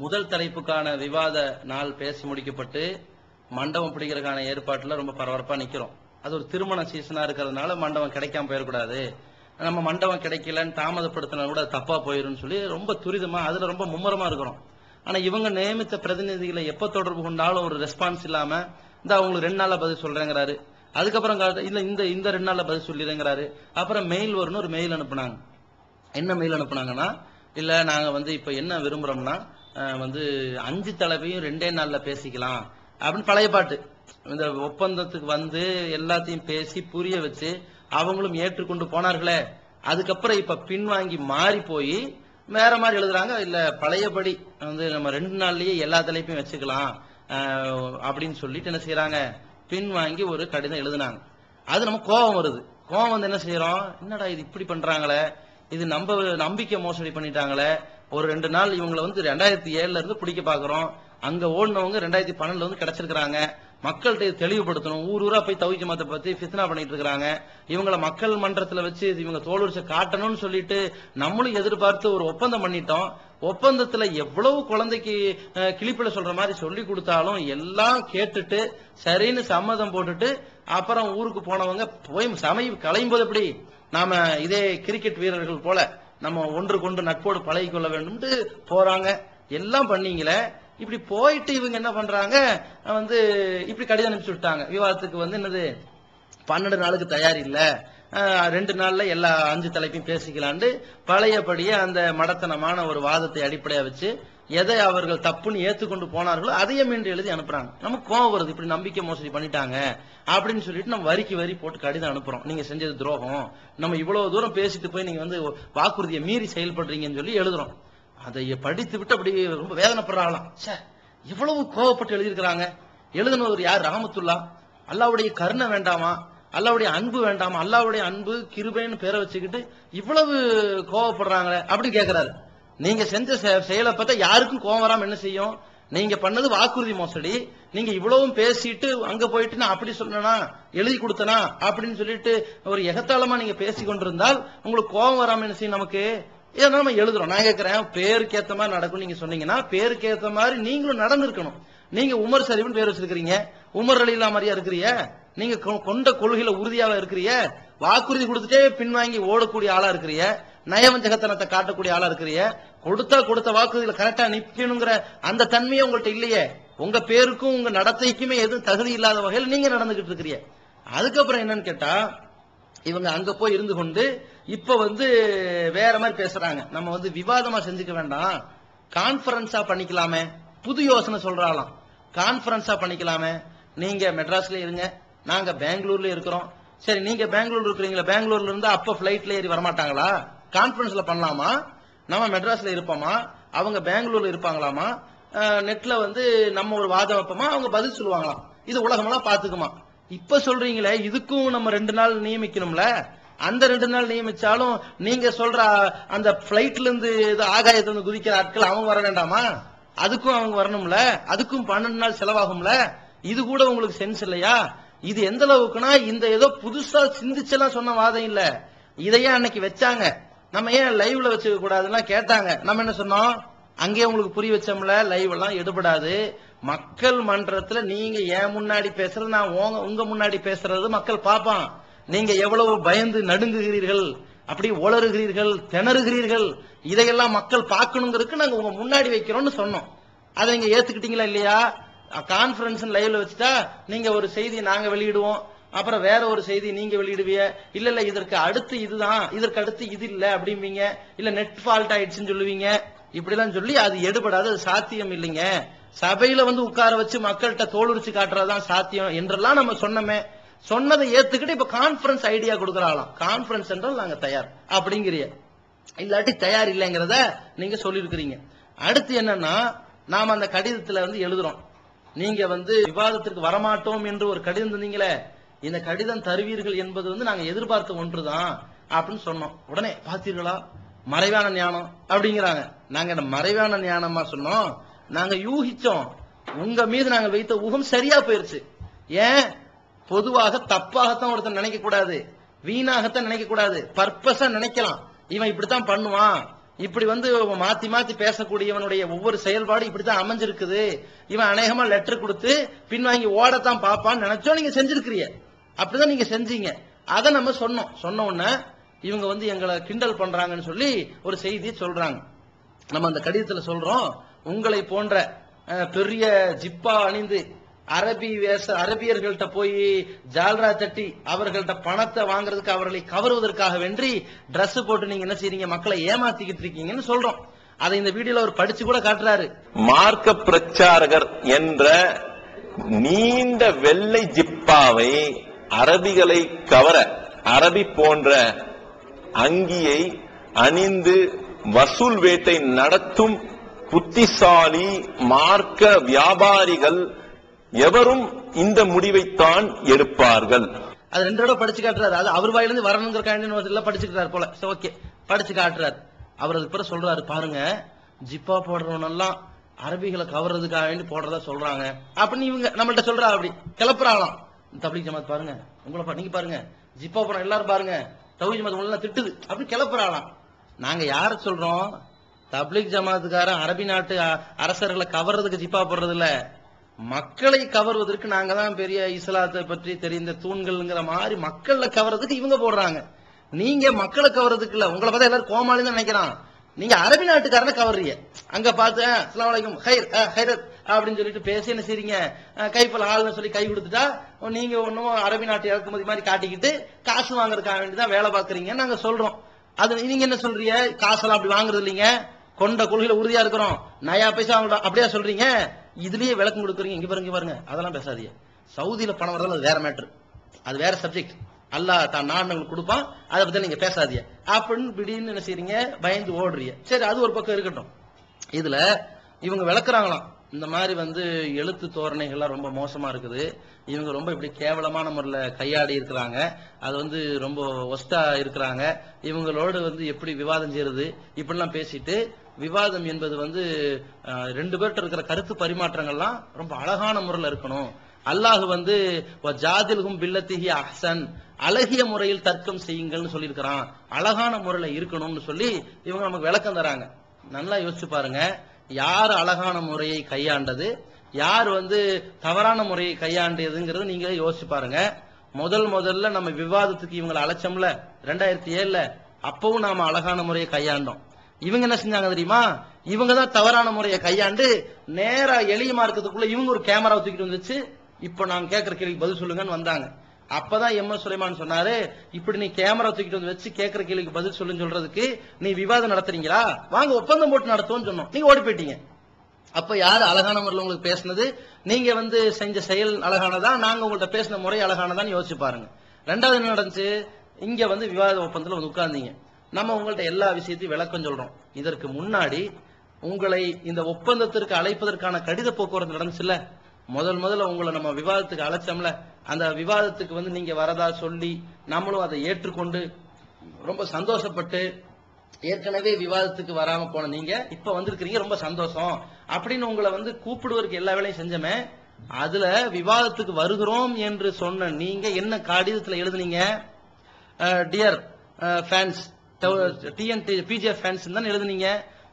முதல் தலைப்புக்கான விவாத நாள் பேசி முடிக்கப்பட்டு மண்டபம் பிடிக்கிறதுக்கான ஏற்பாட்டுல ரொம்ப பரபரப்பா நிக்கிறோம். அது ஒரு திருமண சீசனா இருக்கிறதுனால மண்டபம் கிடைக்காம போயிடக்கூடாது, நம்ம மண்டபம் கிடைக்கலன்னு தாமதப்படுத்தினா கூட தப்பா போயிரும் சொல்லி ரொம்ப துரிதமா அதுல ரொம்ப மும்முரமா இருக்கிறோம். ஆனா இவங்க நியமித்த பிரதிநிதிகளை எப்ப தொடர்பு கொண்டாலும் ஒரு ரெஸ்பான்ஸ் இல்லாம, இந்த அவங்களுக்கு 2 நாள்ல பதில் சொல்றேங்கிறாரு, அதுக்கப்புறம் இல்ல இந்த 2 நாள்ல பதில் சொல்லிடுங்கிறாரு. அப்புறம் மெயில் வரும்னு ஒரு மெயில் அனுப்புனாங்க. என்ன மெயில் அனுப்புனாங்கன்னா, இல்ல நாங்க வந்து இப்ப என்ன விரும்புறோம்னா வந்து 5 தலைப்பையும் 2 நாள்ல பேசிக்கலாம் அப்படின்னு பழைய பாட்டு. இந்த ஒப்பந்தத்துக்கு வந்து எல்லாத்தையும் பேசி புரிய வச்சு அவங்களும் ஏற்றுக்கொண்டு போனார்களே, அதுக்கப்புறம் இப்ப பின்வாங்கி மாறி போய் வேற மாதிரி எழுதுறாங்க. இல்ல பழையபடி வந்து நம்ம 2 நாள்லயே எல்லா தலைப்பையும் வச்சுக்கலாம் அப்படின்னு சொல்லிட்டு என்ன செய்யறாங்க, பின்வாங்கி ஒரு கடிதம் எழுதுனாங்க. அது நம்ம கோபம் வருது. கோபம் வந்து என்ன செய்யறோம், என்னடா இது இப்படி பண்றாங்களே, இது நம்பிக்கை மோசடி பண்ணிட்டாங்களே, ஒரு 2 நாள் இவங்களை வந்து 2007 இருந்து பிடிக்க பாக்குறோம், அங்க ஓடினவங்க 2012 வந்து கிடைச்சிருக்காங்க, மக்கள்கிட்ட தெளிவுபடுத்தணும், ஊரா போய் தௌஹீத் ஜமாத்தை பத்தி ஃபித்னா பண்ணிட்டு இருக்காங்க, இவங்களை மக்கள் மன்றத்துல வச்சு இவங்க தோலுரிச்ச காட்டணும்னு சொல்லிட்டு நம்மளும் எதிர்பார்த்து ஒரு ஒப்பந்தம் பண்ணிட்டோம். ஒப்பந்தத்துல எவ்வளவு குழந்தைக்கு கிளிப்பில சொல்ற மாதிரி சொல்லி கொடுத்தாலும் எல்லாம் கேட்டுட்டு சரின்னு சம்மதம் போட்டுட்டு அப்புறம் ஊருக்கு போனவங்க போய் சமயம் களையும் போது எப்படி நாம இதே கிரிக்கெட் வீரர்கள் போல நம்ம ஒன்று கொண்டு நட்போடு பழகி கொள்ள வேண்டும் போறாங்க. எல்லாம் பண்ணீங்களே, இப்படி போயிட்டு இவங்க என்ன பண்றாங்க, வந்து இப்படி கடிதம் அனுப்பிச்சு விட்டாங்க. விவாதத்துக்கு வந்து என்னது 12 நாளுக்கு தயார் இல்ல, 2 நாள்ல எல்லா 5 தலைப்பையும் பேசிக்கலான்னு பழையபடியே அந்த மடத்தனமான ஒரு வாதத்தை அடிப்படையா வச்சு எதை அவர்கள் தப்புன்னு ஏத்துக்கொண்டு போனார்களோ அதையே மீண்டும் எழுதி அனுப்புறாங்க. நமக்கு கோவம் வருது, இப்படி நம்பிக்கை மோசடி பண்ணிட்டாங்க அப்படின்னு சொல்லிட்டு நம்ம வரிக்கு வரி போட்டு கடிதம் அனுப்புறோம். நீங்க செஞ்சது துரோகம், நம்ம இவ்வளவு தூரம் பேசிட்டு போய் நீங்க வந்து வாக்குறுதியை மீறி செயல்படுறீங்கன்னு சொல்லி எழுதுறோம். அதை படித்து விட்டு அப்படி ரொம்ப வேதனைப்படுறாங்களாம். இவ்வளவு கோவப்பட்டு எழுதியிருக்கிறாங்க. எழுதுனவர் யார், ரஹமத்துல்லா. அல்லாவுடைய கருணை வேண்டாமா, அல்லாவுடைய அன்பு வேண்டாமா, அல்லாவுடைய அன்பு கிருபைன்னு பேரை வச்சுக்கிட்டு இவ்வளவு கோவப்படுறாங்களே அப்படின்னு கேட்கிறாரு. நீங்க செஞ்ச செயலை பார்த்தா யாருக்கும் கோவம் வராம என்ன செய்யும், நீங்க பண்ணது வாக்குறுதி மோசடி, நீங்க இவ்வளவும் பேசிட்டு அங்க போயிட்டு நான் அப்படி சொன்னா எழுதி கொடுத்தனா அப்படின்னு சொல்லிட்டு ஒரு எகத்தாளமா நீங்க பேசி கொண்டிருந்தால் உங்களுக்கு கோபம் வராம என்ன செய்யும், நமக்கு இதை நம்ம எழுதுறோம். நான் கேட்கிறேன், பேருக்கு ஏத்த மாதிரி நடக்கும் நீங்க சொன்னீங்கன்னா பேருக்கு ஏத்த மாதிரி நீங்களும் நடந்திருக்கணும். நீங்க உமர் ஷரீஃப்னு பேர் வச்சிருக்கீங்க, உமர் ரலியல்லாஹு மாதிரியா இருக்கிறீங்க? நீங்க கொண்ட கொள்கையில உறுதியாவா இருக்கிறீங்க? வாக்குறுதி கொடுத்துட்டே பின்வாங்கி ஓடக்கூடிய ஆளா இருக்கிறீங்க? நயவஞ்சகத்தனத்தை காட்டக்கூடிய ஆளா இருக்கிறீங்க? கொடுத்த வாக்குறுதியில கரெக்டா நிக்கணுங்கிற அந்த தன்மையே உங்கள்ட்ட இல்லையே. உங்க பேருக்கும் உங்க நடத்தைக்குமே எதுவும் தகுதி இல்லாத வகையில் நீங்க நடந்துகிட்டு இருக்கிறீங்க. அதுக்கப்புறம் என்னன்னு கேட்டா, இவங்க அங்க போய் இருந்து கொண்டு இப்ப வேற மாதிரி பேசுறாங்க. நம்ம விவாதமா செஞ்சுக்க வேண்டாம், கான்பரன்ஸா பண்ணிக்கலாமே. புது யோசனை சொல்றாலாம், கான்பரன்ஸா பண்ணிக்கலாமே. நீங்க மெட்ராஸ்ல இருங்க, நாங்க பெங்களூர்ல இருக்கிறோம். சரி, நீங்க பெங்களூர் இருக்கிறீங்களா, பெங்களூர்ல இருந்து அப்ப பிளைட்ல ஏறி வரமாட்டாங்களா? கான்பரன்ஸ்ல பண்ணலாமா? நம்ம மெட்ராஸ்ல இருப்போமா, அவங்க பெங்களூர்ல இருப்பாங்களாமா? நெட்ல நம்ம ஒரு வாதம் வைப்போமா, அவங்க பதில் சொல்லுவாங்களாம். இது உலகமெல்லாம் பாத்துக்குமா? இப்ப சொல்றீங்களே, இதுக்கும் நம்ம 2 நாள் நியமிக்கணும்ல. அந்த 2 நாள் நியமிச்சாலும் நீங்க சொல்ற அந்த பிளைட்ல இருந்து ஆகாயத்துல குதிக்கிற ஆட்கள் அவங்க வர வேண்டாமா? அதுக்கும் அவங்க வரணும்ல, அதுக்கும் 12 நாள் செலவாகும்ல. இது கூட உங்களுக்கு சென்ஸ் இல்லையா? இது எந்த அளவுக்குன்னா, இந்த ஏதோ புதுசா சிந்திச்செல்லாம் சொன்ன வாதம் இல்ல. இதையே அன்னைக்கு வச்சாங்க, நம்ம ஏன் லைவ்ல வச்சுக்க கூடாதுன்னா கேட்டாங்க. நம்ம என்ன சொன்னோம், அங்கேயே உங்களுக்கு புரிய வச்சோம்ல, லைவ் எல்லாம் எடுபடாது. மக்கள் மன்றத்துல நீங்க ஏன் முன்னாடி பேசுறது, நான் உங்க முன்னாடி பேசுறது மக்கள் பாப்பான். நீங்க எவ்வளவு பயந்து நடுங்குகிறீர்கள், அப்படி உளறுகிறீர்கள், திணறுகிறீர்கள், இதையெல்லாம் மக்கள் பார்க்கணுங்கிறதுக்கு நாங்க உங்க முன்னாடி வைக்கிறோம்னு சொன்னோம். அதை நீங்க ஏத்துக்கிட்டீங்களா இல்லையா? கான்பரன்ஸ் லைவ்ல வச்சுட்டா நீங்க ஒரு செய்தி நாங்க வெளியிடுவோம், அப்புறம் வேற ஒரு செய்தி நீங்க வெளியிடுவீங்க. இல்ல இதற்கு அடுத்து இதுதான், இதற்கு அடுத்து இது இல்ல அப்படிம்பீங்க. இல்ல நெட் ஃபால்ட் ஆயிடுச்சுன்னு சொல்லுவீங்க. இப்படிலாம் சொல்லி அது எடுபடாது, அது சாத்தியம் இல்லைங்க. சபையில உட்கார வச்சு மக்கள்கிட்ட தோலுரிச்சு காட்டுறதுதான் சாத்தியம் என்றெல்லாம் நம்ம சொன்னமே. சொன்னதை ஏத்துக்கிட்டு இப்ப கான்பரன்ஸ் ஐடியா கொடுக்கறாங்களாம். கான்பரன்ஸ் என்றால் நாங்க தயார் அப்படிங்கிறிய, இல்லாட்டி தயார் இல்லைங்கிறத நீங்க சொல்லியிருக்கிறீங்க. அடுத்து என்னன்னா, நாம அந்த கடிதத்துல எழுதுறோம், நீங்க விவாதத்திற்கு வரமாட்டோம் என்று ஒரு கடிதம் தந்தீங்களே, இந்த கடிதம் தருவீர்கள் என்பது நாங்க எதிர்பார்த்த ஒன்றுதான் அப்படின்னு சொன்னோம். உடனே பார்த்தீர்களா மறைவான ஞானம் அப்படிங்கிறாங்க. நாங்க இந்த மறைவான ஞானமா சொன்னோம், நாங்க யூகிச்சோம். உங்க மீது நாங்கள் வைத்த ஊகம் சரியா போயிருச்சு. ஏன், பொதுவாக தப்பாகத்தான் ஒருத்தன் நினைக்க கூடாது, வீணாகத்தான் நினைக்க கூடாது, பர்பஸா நினைக்கலாம். இவன் இப்படித்தான் பண்ணுவான், இப்படி மாத்தி மாத்தி பேசக்கூடியவனுடைய ஒவ்வொரு செயல்பாடு இப்படித்தான் அமைஞ்சிருக்குது, இவன் அநேகமா லெட்டர் கொடுத்து பின்வாங்கி ஓடத்தான் பாப்பான்னு நினைச்சோம். நீங்க செஞ்சிருக்கிறீங்க, அப்படிதான் நீங்க செஞ்சீங்க. அதை நம்ம சொன்னோம். சொன்ன உடனே இவங்க எங்களை கிண்டல் பண்றாங்கன்னு சொல்லி ஒரு செய்தியை சொல்றாங்க. நம்ம அந்த கடிதத்துல சொல்றோம், உங்களை போன்ற பெரிய ஜிப்பா அணிந்து அரபியர்கள்ட்ட போய் ஜால்ரா தட்டி அவர்கள்ட்ட பணத்தை வாங்குறதுக்கு, அவர்களை கவருவதற்காக வென்றி டிரஸ் போட்டு நீங்க என்ன செய்றீங்க, மக்களை ஏமாத்திக்கிட்டு இருக்கீங்கன்னு சொல்றோம். அதை இந்த வீடியோல ஒரு படிச்சு கூட காட்டுறாரு. மார்க்க பிரச்சாரகர் என்ற நீண்ட வெள்ளை ஜிப்பாவை அரபிகளை கவர, அரபி போன்ற அங்கியை அணிந்து வசூல் வேட்டை நடத்தும் புத்திசாலி மார்க்க வியாபாரிகள் எவரும் இந்த முடிவைத்தான் எடுப்பார்கள். அது 2 தடவை படிச்சு காட்டுறாரு. அது அவர் வாயிலிருந்து வரணுங்கிற படிச்சுக்கிறார் போல. ஓகே, படிச்சு காட்டுறாரு. அவர் அதுக்கு பிறகு சொல்றாரு, பாருங்க ஜிப்பா போடுறவனெல்லாம் அரபிகளை கவர்றதுக்காக வேண்டி போடுறதா சொல்றாங்க அப்படின்னு இவங்க நம்மள்ட்ட சொல்றா. அப்படி கிளப்புறாங்களாம். தப்லீக் ஜமாத் பாருங்க, உங்களை நீங்க பாருங்க, ஜிப்பா போடுற எல்லாரும் பாருங்க, தௌஹீத் ஜமாத் உங்களை திட்டுது அப்படின்னு கிளப்புறாங்களாம். நாங்க யார சொல்றோம், தப்லீக் ஜமாத்துக்காரன் அரபி நாட்டு அரசர்களை கவர்றதுக்கு ஜிப்பா போடுறது இல்ல, மக்களை கவர்வதற்கு நாங்க தான் பெரிய இஸ்லாத்தை பற்றி தெரிந்த தூண்கள்ங்கிற மாதிரி மக்களை கவர்றதுக்கு இவங்க போடுறாங்க. நீங்க மக்களை கவர்றதுக்கு இல்ல, உங்களை பார்த்தா எல்லாரும் கோமாளி தான் நினைக்கிறான். நீங்க அரபி நாட்டுக்காரனை கவர்றீங்க. அங்க பார்த்து அஸ்ஸலாமு அலைக்கும் ஹைரத் அப்படின்னு சொல்லிட்டு பேசி என்ன செய்றீங்க, கைப்பல் ஆள்னு சொல்லி கை கொடுத்துட்டா நீங்க ஒன்னும் அரபி நாட்டு இறக்குமதி மாதிரி காட்டிக்கிட்டு காசு வாங்குறதுக்காக வேண்டிதான் வேலை பாக்குறீங்கன்னு நாங்க சொல்றோம். அது நீங்க என்ன சொல்றீங்க, காசெல்லாம் அப்படி வாங்குறது இல்லைங்க, கொண்ட கொள்கையில உறுதியா இருக்கிறோம், நயா பைசா அப்படியே சொல்றீங்க. இதுலயே விளக்கம் கொடுக்குறீங்க. இங்க பாருங்க, அதெல்லாம் பேசாதீங்க. சவுதியில பணம் வரதால அது வேற மேட்டர், அது வேற சப்ஜெக்ட். அல்லாஹ் தான் நாடுகளுக்கு கொடுப்பான், அதை பத்தி நீங்க பேசாதீங்க அப்படின்னு திடீர்னு என்ன செய்றீங்க, பயந்து ஓடுறீங்க. சரி, அது ஒரு பக்கம் இருக்கட்டும். இதுல இவங்க விளக்குறாங்களாம், இந்த மாதிரி எழுத்து தோரணைகள்லாம் ரொம்ப மோசமா இருக்குது, இவங்க ரொம்ப இப்படி கேவலமான முறையில் கையாடி இருக்கிறாங்க, அது ரொம்ப ஒஸ்டா இருக்கிறாங்க, இவங்களோடு எப்படி விவாதம் செய்யறது இப்படிலாம் பேசிட்டு, விவாதம் என்பது 2 பேர்ட்ட இருக்கிற கருத்து பரிமாற்றங்கள்லாம் ரொம்ப அழகான முறையில் இருக்கணும், அல்லாஹ் வந்து ஜாதில்ஹும் பில்லத்திஹி அஹ்சன், அழகிய முறையில் தர்க்கம் செய்யுங்கள்னு சொல்லியிருக்கிறான். அழகான முறையில இருக்கணும்னு சொல்லி இவங்க நமக்கு விளக்கம் தராங்க. நல்லா யோசிச்சு பாருங்க, யார் அழகான முறையை கையாண்டது, யார் வந்து தவறான முறையை கையாண்டதுங்கிறது நீங்க யோசிச்சு பாருங்க. முதல்ல நம்ம விவாதத்துக்கு இவங்களை அழைச்சோம்ல 2007, அப்பவும் நாம அழகான முறையை கையாண்டோம். இவங்க என்ன செஞ்சாங்க தெரியுமா, இவங்க தான் தவறான முறையை கையாண்டு நேரா எளிய மார்க்கத்துக்குள்ள இவங்க ஒரு கேமரா தூக்கிட்டு வந்துச்சு, இப்ப நாங்க கேட்கிற கேள்விக்கு பதில் சொல்லுங்கன்னு வந்தாங்க. அப்பதான் எம் எஸ் சுலைமான் சொன்னாரு, இப்படி நீ கேமரா தூக்கிட்டு வந்து வச்சு கேட்கிற கேள்விக்கு பதில் சொல்லுன்னு சொல்றதுக்கு நீ விவாதம் நடத்துறீங்களா, வாங்க ஒப்பந்தம் போட்டு நடத்துவோம்னு சொன்னோம். நீங்க ஓடி போயிட்டீங்க. அப்ப யாரு அழகான முறையில் உங்களுக்கு பேசினது, நீங்க வந்து செஞ்ச செயல் அழகானதா, நாங்க உங்கள்ட்ட பேசின முறை அழகானதான்னு யோசிச்சு பாருங்க. ரெண்டாவது என்ன நடந்துச்சு, இங்க வந்து விவாத ஒப்பந்தத்தில் வந்து உட்கார்ந்தீங்க. நம்ம உங்கள்ட்ட எல்லா விஷயத்தையும் விளக்கம் சொல்றோம். இதற்கு முன்னாடி உங்களை இந்த ஒப்பந்தத்திற்கு அழைப்பதற்கான கடித போக்குவரத்து நடந்துச்சுல்ல, முதல்ல உங்களை நம்ம விவாதத்துக்கு அழைச்சோம்ல, அந்த விவாதத்துக்கு வந்து நீங்க வரதா சொல்லி நம்மளும் அதை ஏற்றுக்கொண்டு ரொம்ப சந்தோஷப்பட்டு, ஏற்கனவே விவாதத்துக்கு வராம போன நீங்க இப்ப வந்திருக்கிறீங்க, ரொம்ப சந்தோஷம் அப்படின்னு உங்களை வந்து கூப்பிடுவதற்கு எல்லா வேலையும் செஞ்சமே. அதுல விவாதத்துக்கு வருகிறோம் என்று சொன்ன நீங்க என்ன கடிதத்தில் எழுதுனீங்க, டியர் ஃபேன்ஸ், பிஜே ஃபேன்ஸ் தான் எழுதுனீங்க,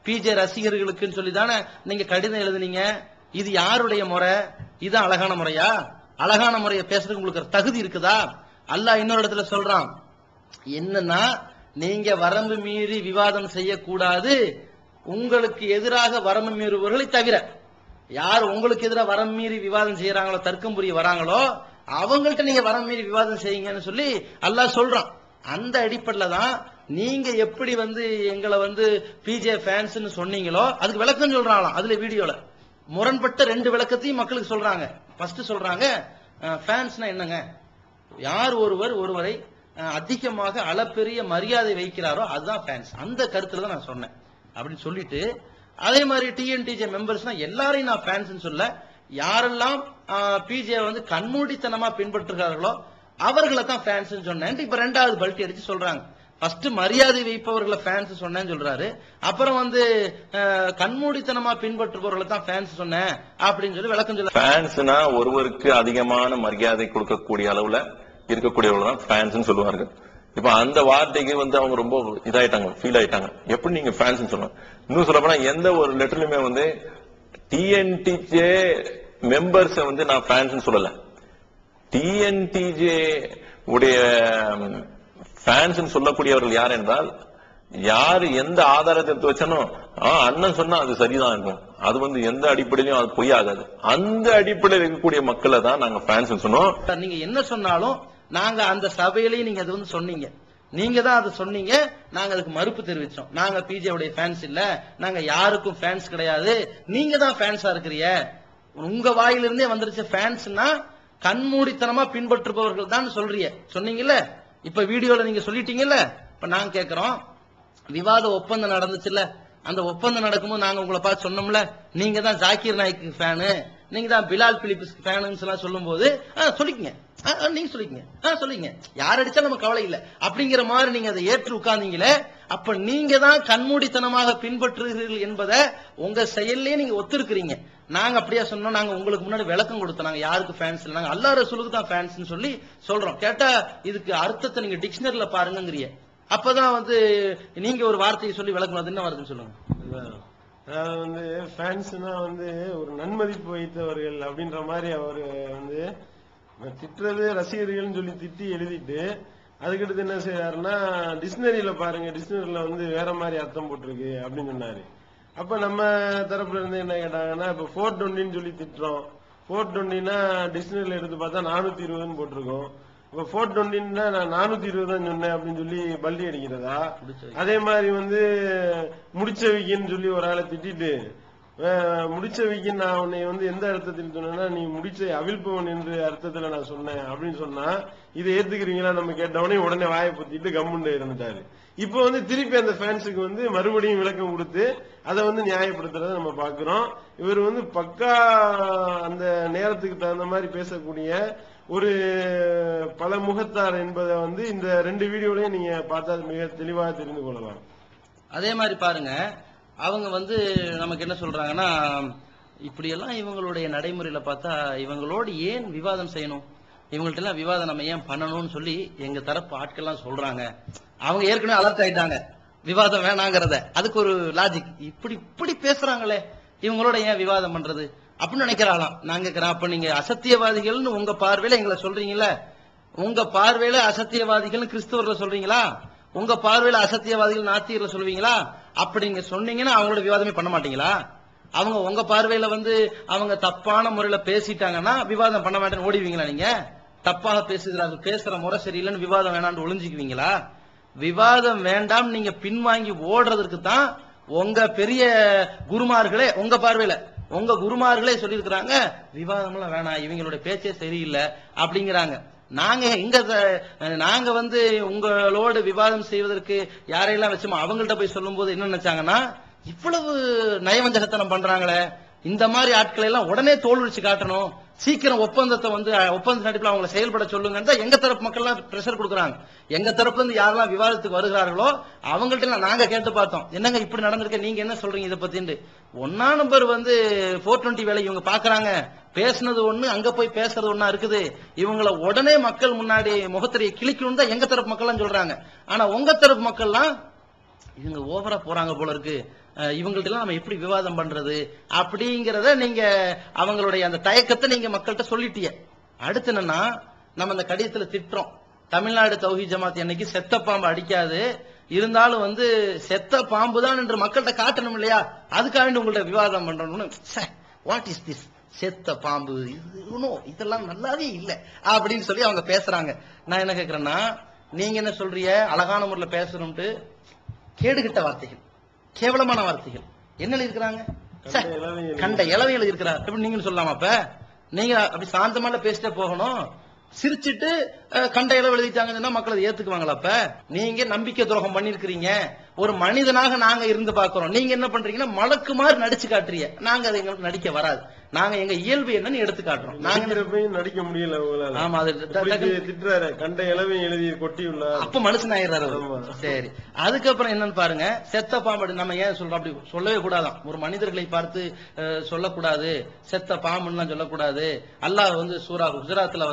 பிஜே ரசிகர்களுக்குன்னு சொல்லி தானே நீங்க கடிதம் எழுதுனீங்க. இது யாருடைய முறை? இது அழகான முறையா? அழகான முறையை பேசுறதுக்கு உங்களுக்கு தகுதி இருக்குதா? அல்லாஹ் இன்னொரு இடத்துல சொல்றான் என்னன்னா, நீங்க வரம்பு மீறி விவாதம் செய்யக்கூடாது, உங்களுக்கு எதிராக வரம்பு மீறுபவர்களை தவிர. யார் உங்களுக்கு எதிராக வரம்பு மீறி விவாதம் செய்யறாங்களோ, தர்க்கம் புரிய வராங்களோ, அவங்கள்ட்ட நீங்க வரம்பு மீறி விவாதம் செய்யுங்கன்னு சொல்லி அல்லாஹ் சொல்றான். அந்த அடிப்படையில் தான் நீங்க எப்படி வந்து எங்களை வந்து பிஜே ஃபேன்ஸ் சொன்னீங்களோ அதுக்கு விளக்கம் சொல்றாங்களாம். அதுல வீடியோல முரண்பட்ட 2 விளக்கத்தையும் மக்களுக்கு சொல்றாங்க. ஃபர்ஸ்ட் சொல்றாங்க, ஃபேன்ஸ்னா என்னங்க, யார் ஒருவரை அதிகமாக அளப்பெரிய மரியாதை வைக்கிறாரோ அதுதான் ஃபேன்ஸ். அந்த கருத்துல தான் நான் சொன்னேன் அப்படின்னு சொல்லிட்டு, அதே மாதிரி டிஎன்டிஜே மெம்பர்ஸ்னா எல்லாரையும் நான் ஃபேன்ஸ் சொல்ல, யாரெல்லாம் பிஜே வந்து கண்மூடித்தனமா பின்பற்றுகிறார்களோ அவர்களை தான் ஃபேன்ஸ் சொன்னேன். இப்ப 2வது பல்ட்டி அடிச்சு சொல்றாங்க. ஃபர்ஸ்ட் மரியாதை வைப்பவர்களை ஃபேன்ஸ் சொன்னேன்னு சொல்றாரு, அப்புறம் வந்து கண்மூடித்தனமா பின்பற்றுபவர்களை தான் ஃபேன்ஸ் சொன்னேன் அப்படின்னு சொல்லி விளக்கம் சொல்ல. ஃபேன்ஸ்னா ஒருவருக்கு அதிகமான மரியாதை கொடுக்கக்கூடிய அளவுல இருக்கக்கூடியவர்கள் தான் ஃபேன்ஸ் சொல்லுவார்கள். இப்ப அந்த வார்த்தைக்கு வந்து அவங்க ரொம்ப இதாயிட்டாங்க, ஃபீல் ஆயிட்டாங்க. எப்படி நீங்க ஃபேன்ஸ் சொல்லுவாங்க? இன்னும் சொல்ல போனா எந்த ஒரு லெட்டர்லயுமே வந்து டிஎன்டிஜே மெம்பர்ஸ் வந்து நான் ஃபேன்ஸ் சொல்லல. டிஎன்டிஜே உடைய ஃபேன்ஸ் சொல்லக்கூடியவர்கள் யார் என்றால், யாரு எந்த ஆதாரத்தை எடுத்து வச்சாலும் அண்ணன் சொன்னா அது சரிதான் இருக்கும், அது வந்து எந்த அடிப்படையிலும் அது பொய் ஆகாது, அந்த அடிப்படையில் இருக்கக்கூடிய மக்களை தான் நாங்க ஃபேன்ஸ் சொன்னோம். நீங்க என்ன சொன்னாலும் நாங்க அந்த சபையிலேயே நீங்க அது வந்து சொன்னீங்க, நீங்க தான் அதை சொன்னீங்க, நாங்க அதுக்கு மறுப்பு தெரிவிச்சோம். நாங்க பிஜே உடைய ஃபேன்ஸ் இல்ல, நாங்க யாருக்கும் ஃபேன்ஸ் கிடையாது, நீங்க தான் ஃபேன்ஸா இருக்கிறீங்க. உங்க வாயிலிருந்தே வந்துருச்சு ஃபேன்ஸ்னா கண்மூடித்தனமா பின்பற்றுபவர்கள் தான் சொல்றீங்க, சொன்னீங்கல்ல. இப்ப வீடியோல நீங்க சொல்லிட்டீங்கல்ல. இப்ப நாங்க கேட்கிறோம், விவாத ஒப்பந்தம் நடந்துச்சுல்ல, அந்த ஒப்பந்தம் நடக்கும்போது நாங்க உங்களை பார்த்து சொன்னோம்ல, நீங்க தான் ஜாக்கிர் நாய்க்கு ஃபேனு, நீங்க தான் பிலால் பிலிப்ஸ் ஃபேனுன்னு எல்லாம் சொல்லும் போது சொல்லிக்கங்க, நீங்க சொல்லிக்கங்க, யார் அடிச்சா நம்ம கவலை இல்லை அப்படிங்கிற மாதிரி நீங்க அதை ஏற்று உட்கார்ந்தீங்களே. அப்ப நீங்க தான் கண்மூடித்தனமாக பின்பற்றுகிறீர்கள் என்பதை உங்க செயல்லே நீங்க ஒத்துருக்கிறீங்க. நாங்க அப்படியே சொன்னோம், நாங்க உங்களுக்கு முன்னாடி விளக்கம் கொடுத்தோம், நாங்க யாருக்கு ஃபேன்ஸ் இல்லை, நாங்க அல்லாஹ் ரசூலுக்கு தான் ஃபேன்ஸ் சொல்லி சொல்றோம். கேட்டா இதுக்கு அர்த்தத்தை நீங்க டிக்ஷனரியில பாருங்கங்கறிய. அப்பதான் வந்து நீங்க ஒரு வார்த்தையை சொல்லி விளக்கணும், அது என்ன வார்த்தைன்னு சொல்லுங்க. அதாவது வந்து ஃபேன்ஸ்னா வந்து ஒரு நன்மதிப்பு வைத்தவர்கள் அப்படின்ற மாதிரி அவரு வந்து திட்டுறது ரசிகர்கள்னு சொல்லி திட்டி எழுதிட்டு, அதுக்கடுத்து என்ன செய்யறாருன்னா டிக்ஷனரியில பாருங்க, டிக்ஷனரியில வந்து வேற மாதிரி அர்த்தம் போட்டிருக்கு அப்படின்னு சொன்னாரு. அப்ப நம்ம தரப்புல இருந்து என்ன கேட்டாங்கன்னா, இப்ப 420 சொல்லி திட்டுறோம், 420னா டிக்ஷனரியில எடுத்து பார்த்தா 420 போட்டிருக்கோம். இப்ப 420னா நான் 420 தான் சொன்னேன் அப்படின்னு சொல்லி பள்ளி அடிக்கிறதா? அதே மாதிரி வந்து முடிச்ச வைக்கின்னு சொல்லி ஒரு ஆளை திட்டிட்டு, முடிச்ச வைக்கின் நான் உன்னை வந்து எந்த அர்த்தத்தில் சொன்னா, நீ முடிச்ச அவிழ்ப்பவன் என்று அர்த்தத்துல நான் சொன்னேன் அப்படின்னு சொன்னா இதை ஏத்துக்கிறீங்களா நம்ம கேட்டவனே உடனே வாயை பொத்திட்டு கம்முண்டு இருந்துட்டாரு. இப்ப வந்து திருப்பி அந்த ஃபேன்ஸுக்கு வந்து மறுபடியும் விளக்கம் கொடுத்து அதை வந்து நியாயப்படுத்துறத நம்ம பாக்குறோம். இவர் வந்து பக்கா அந்த நேரத்துக்கு தகுந்த மாதிரி பேசக்கூடிய ஒரு பல முகத்தார் என்பதை வந்து இந்த 2 வீடியோலையும் நீங்க பார்த்தா மிக தெளிவாக தெரிந்து கொள்ளலாம். அதே மாதிரி பாருங்க, அவங்க வந்து நமக்கு என்ன சொல்றாங்கன்னா, இப்படியெல்லாம் இவங்களுடைய நடைமுறையில பார்த்தா இவங்களோடு ஏன் விவாதம் செய்யணும், இவங்கள்ட்ட எல்லாம் விவாதம் நம்ம ஏன் பண்ணணும்னு சொல்லி எங்க தரப்பு ஆட்கள்லாம் சொல்றாங்க. அவங்க ஏற்கனவே அலர்ட் ஆயிட்டாங்க விவாதம் வேணாங்கிறத. அதுக்கு ஒரு லாஜிக், இப்படி பேசுறாங்களே இவங்களோட ஏன் விவாதம் பண்றது அப்படின்னு நினைக்கிறாங்களாம். நான் கேட்கிறேன், அப்ப நீங்க அசத்தியவாதிகள்னு உங்க பார்வையில எங்களை சொல்றீங்களா? உங்க பார்வையில அசத்தியவாதிகள் கிறிஸ்தவர்ல சொல்றீங்களா? உங்க பார்வையில அசத்தியவாதிகள் நாத்தியர்ல சொல்லுவீங்களா? அப்படி நீங்க சொன்னீங்கன்னா அவங்களோட விவாதமே பண்ண மாட்டீங்களா? அவங்க உங்க பார்வையில அவங்க தப்பான முறையில பேசிட்டாங்கன்னா விவாதம் பண்ண மாட்டேன்னு ஓடிவீங்களா? நீங்க தப்பாக பேசுகிறார்கள், பேசுற முறை சரியில்லைன்னு விவாதம் வேணான்னு ஒளிஞ்சுக்குவீங்களா? விவாதம் வேண்டாம் நீங்க பின்வாங்கி ஓடுறதுக்கு தான் உங்க பெரிய குருமார்களே, உங்க பார்வையில உங்க குருமார்களே சொல்லியிருக்கிறாங்க விவாதம் எல்லாம் வேணாம், இவங்களுடைய பேச்சே சரியில்லை அப்படிங்கிறாங்க. நாங்க உங்களோடு விவாதம் செய்வதற்கு யாரையெல்லாம் வச்சோமோ அவங்கள்ட்ட போய் சொல்லும் போது என்ன நினைச்சாங்கன்னா, இவ்வளவு நயவஞ்சகத்தனம் பண்றாங்களே, இந்த மாதிரி ஆட்களை எல்லாம் உடனே தோல்விச்சு காட்டணும், சீக்கிரம் ஒப்பந்தத்தை ஒப்பந்த நடிப்பில் அவங்களை செயல்பட சொல்லுங்க எங்க தரப்பு மக்கள் எல்லாம் பிரஷர் கொடுக்குறாங்க. எங்க தரப்புல யாரெல்லாம் விவாதத்துக்கு வருகிறார்களோ அவங்கள்ட்ட நாங்க கேட்டு பார்த்தோம், என்னங்க இப்படி நடந்திருக்க, நீங்க என்ன சொல்றீங்க இதை பத்தி. 1 நம்பர் 420 வேலை இவங்க பாக்குறாங்க, பேசுனது ஒண்ணு அங்க போய் பேசுறது ஒண்ணா இருக்குது. இவங்களை உடனே மக்கள் முன்னாடி முகத்திரையை கிழிக்கணும் தான் எங்க தரப்பு மக்கள் சொல்றாங்க. ஆனா உங்க தரப்பு மக்கள்லாம் இவங்க ஓவரா போறாங்க போல இருக்கு, இவங்கள்ட்ட எல்லாம் நம்ம எப்படி விவாதம் பண்றது அப்படிங்கறத நீங்க அவங்களுடைய அந்த தயக்கத்தை நீங்க மக்கள்கிட்ட சொல்லிட்டீங்க. அடுத்து என்னன்னா, நம்ம அந்த கடிதத்துல திட்டுறோம், தமிழ்நாடு தௌஹீத் ஜமாத் என்னைக்கு செத்த பாம்பு அடிக்காது, இருந்தாலும் செத்த பாம்பு தான் என்று மக்கள்கிட்ட காட்டணும் இல்லையா, அதுக்காக உங்கள்ட்ட விவாதம் பண்றோம்னு. வாட் இஸ் திஸ், செத்த பாம்பு, இதெல்லாம் நல்லாவே இல்லை அப்படின்னு சொல்லி அவங்க பேசுறாங்க. நான் என்ன கேட்கிறேன்னா, நீங்க என்ன சொல்றீங்க, அழகான முறையில பேசணும்ட்டு கேடுகிட்ட வார்த்தைகள், கேவலமான வார்த்தைகள் என்ன எழுதிருக்கிறாங்க, கண்ட இளவை எழுதிருக்கிறார் எப்படி நீங்க சொல்லலாமா? அப்ப நீங்க அப்படி சாந்தமால பேசிட்டே போகணும், சிரிச்சிட்டு கண்ட இளவு எழுதிட்டாங்கன்னா மக்கள் அதை ஏத்துக்குவாங்களா? அப்ப நீங்க நம்பிக்கை துரோகம் பண்ணிருக்கிறீங்க. ஒரு மனிதனாக நாங்க இருந்து பாக்குறோம், நீங்க என்ன பண்றீங்கன்னா மலக்கு மாதிரி நடிச்சு காட்டுறீங்க. நாங்க அதை எங்களுக்கு நடிக்க வராது, நாங்க எங்க இயல்பு என்னன்னு எடுத்து காட்டுறோம். நாங்க நடிக்க முடியல. ஆமா, அது திட்டுறாரு, கண்ட இளவை எழுதி கொட்டியுள்ள அப்ப மனுஷன் ஆயிடுறாரு. சரி, அதுக்கப்புறம் என்னன்னு பாருங்க, செத்த பாம்பு நம்ம ஏன் சொல்றோம், அப்படி சொல்லவே கூடாதான். ஒரு மனிதர்களை பார்த்து சொல்லக்கூடாது, செத்த பாம்புன்னு சொல்லக்கூடாது. அல்லாஹ் சூரா குஜராத்ல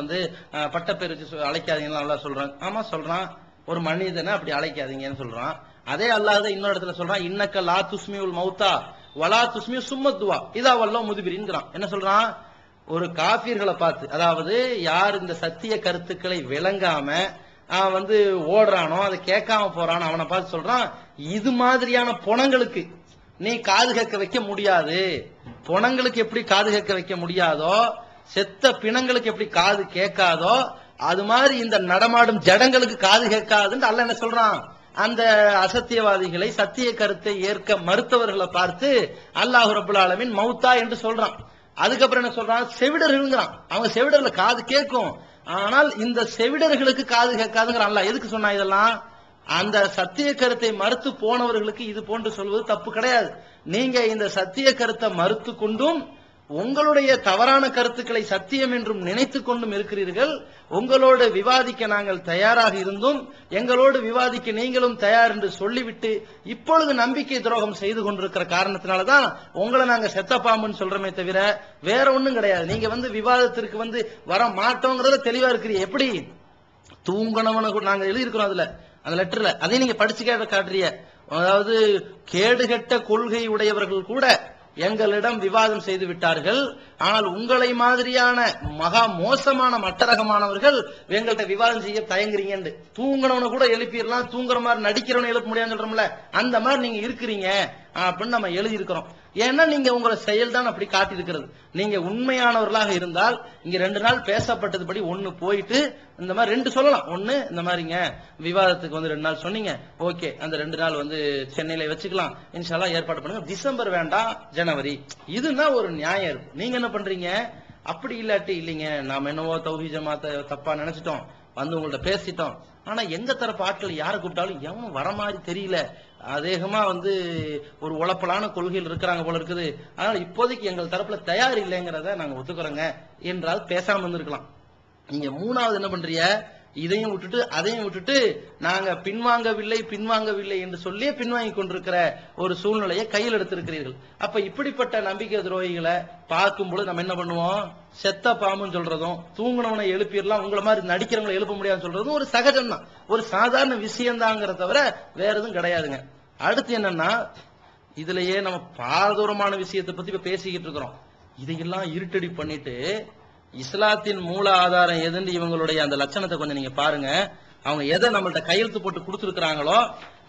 பட்டப்பேர் வச்சு அழைக்காதீங்கன்னு அல்லாஹ் சொல்றான். ஆமா சொல்றான், ஒரு மனிதனை அப்படி அழைக்காதீங்கன்னு சொல்றான். அதே அல்லாஹ் இன்னொரு இடத்துல சொல்றான், இன்னக்க லா துஸ்மியுல் மௌத்தா வலா துஸ்மியு சும்மத்துவா இதா வல்லோ முதுபிரின்கிறான். என்ன சொல்றான், ஒரு காஃபிர்களை பார்த்து, அதாவது யார் இந்த சத்திய கருத்துக்களை விளங்காம ஓடுறானோ, அதை கேட்காம போறானோ அவனை பார்த்து சொல்றான், இது மாதிரியான பொணங்களுக்கு நீ காது கேட்க வைக்க முடியாது. பொணங்களுக்கு எப்படி காது கேட்க வைக்க முடியாதோ, செத்த பிணங்களுக்கு எப்படி காது கேட்காதோ, அது மாதிரி இந்த நடமாடும் ஜடங்களுக்கு காது கேட்காதுன்னு அல்லாஹ் என்ன சொல்றான், அந்த அசத்தியவாதிகளை சத்திய கருத்தை ஏற்க மறுத்தவர்களை பார்த்து அல்லாஹ் ரப்பல் ஆலமீன் மௌத்தா என்று சொல்றான். அதுக்கப்புறம் என்ன சொல்றான், செவிடர்கள்ங்கிறான். அவங்க செவிடர்ல காது கேட்கும், ஆனால் இந்த செவிடர்களுக்கு காது கேட்காதுங்கிறான் அல்லாஹ். எதுக்கு சொன்னா இதெல்லாம், அந்த சத்திய கருத்தை மறுத்து போனவர்களுக்கு இது போன்று சொல்வது தப்பு கிடையாது. நீங்க இந்த சத்திய கருத்தை மறுத்து கொண்டும் உங்களுடைய தவறான கருத்துக்களை சத்தியம் என்றும் நினைத்துக் கொண்டும் இருக்கிறீர்கள். உங்களோடு விவாதிக்க நாங்கள் தயாராக இருந்தும் எங்களோடு விவாதிக்க நீங்களும் தயார் என்று சொல்லிவிட்டு இப்பொழுது நம்பிக்கை துரோகம் செய்து கொண்டிருக்கிற காரணத்தினாலதான் உங்களை நாங்க செத்த பாம்புன்னு சொல்றோமே தவிர வேற ஒண்ணும் கிடையாது. நீங்க விவாதத்திற்கு வர மாட்டோங்கிறத தெளிவா இருக்கிறீங்க. எப்படி தூங்கணவன நாங்க எழுதியிருக்கிறோம் அதுல, அந்த லெட்டர்ல, அதையும் நீங்க படிச்சு காட்டுறீங்க. அதாவது கேடுகட்ட கொள்கை உடையவர்கள் கூட எங்களிடம் விவாதம் செய்து விட்டார்கள், ஆனால் உங்களை மாதிரியான மகா மோசமான மட்டரகமானவர்கள் எங்கள்கிட்ட விவாதம் செய்ய தயங்குறீங்க. தூங்குறவனை கூட எழுப்பிடலாம், தூங்குற மாதிரி நடிக்கிறவனை எழுப்ப முடியாதுன்னு சொல்றோம்ல, அந்த மாதிரி நீங்க இருக்கிறீங்க அப்படின்னு நம்ம எழுதி இருக்கிறோம். ஏன்னா நீங்க உங்களை செயல் தான் அப்படி காட்டியிருக்கிறது. நீங்க உண்மையானவர்களாக இருந்தால் இங்க 2 நாள் பேசப்பட்டதுபடி ஒன்னு போயிட்டு இந்த மாதிரி 2 சொல்லலாம். ஒன்னு இந்த மாதிரிங்க விவாதத்துக்கு 2 நாள் சொன்னீங்க, ஓகே அந்த 2 நாள் சென்னையில வச்சுக்கலாம், இன்ஷா அல்லாஹ் ஏற்பாடு பண்ணுங்க, டிசம்பர் வேண்டாம் ஜனவரி, இதுனா ஒரு நியாயம் இருக்கு. நீங்க என்ன பண்றீங்க, அப்படி இல்லாட்டி இல்லைங்க நாம என்னவோ தௌஹீத் ஜமாத்தை தப்பா நினைச்சிட்டோம், உங்கள்ட்ட பேசிட்டோம், ஆனா எங்க தரப்பு ஆட்கள் யாரை கூப்பிட்டாலும் எவனும் வர மாதிரி தெரியல, அதேகமா ஒரு உழப்பலான கொள்கையில் இருக்கிறாங்க போல இருக்குது, அதனால இப்போதைக்கு எங்கள் தரப்புல தயார் இல்லைங்கிறத நாங்க ஒத்துக்கிறோங்க என்றால் பேசாம இருந்திருக்கலாம். நீங்க 3வது என்ன பண்றீங்க, இதையும் விட்டுட்டு அதையும் விட்டுட்டு நாங்க பின்வாங்கவில்லை என்று சொல்லி பின்வாங்கி கொண்டிருக்கிற ஒரு சூழ்நிலையை கையில் எடுத்திருக்கிறீர்கள். அப்ப இப்படிப்பட்ட நம்பிக்கை துரோகிகளை பார்க்கும்போது நம்ம என்ன பண்ணுவோம்? செத்த பாம்புன்னு சொல்றதும், தூங்குனவனை எழுப்பிடலாம், உங்களை மாதிரி நடிக்கிறவங்களை எழுப்ப முடியாதுன்னு சொல்றதும் ஒரு சகஜம் தான், ஒரு சாதாரண விஷயம் தாங்கிற தவிர வேற எதுவும் கிடையாதுங்க. அடுத்து என்னன்னா, இதுலயே நம்ம பாரதூரமான விஷயத்தை பத்தி இப்ப பேசிக்கிட்டு இருக்கிறோம். இதையெல்லாம் இருட்டடி பண்ணிட்டு இஸ்லாத்தின் மூல ஆதாரம் எதுன்னு இவங்களுடைய அந்த லட்சணத்தை கொஞ்சம் நீங்க பாருங்க. அவங்க எதை நம்மள்ட்ட கையெழுத்து போட்டு கொடுத்துருக்காங்களோ,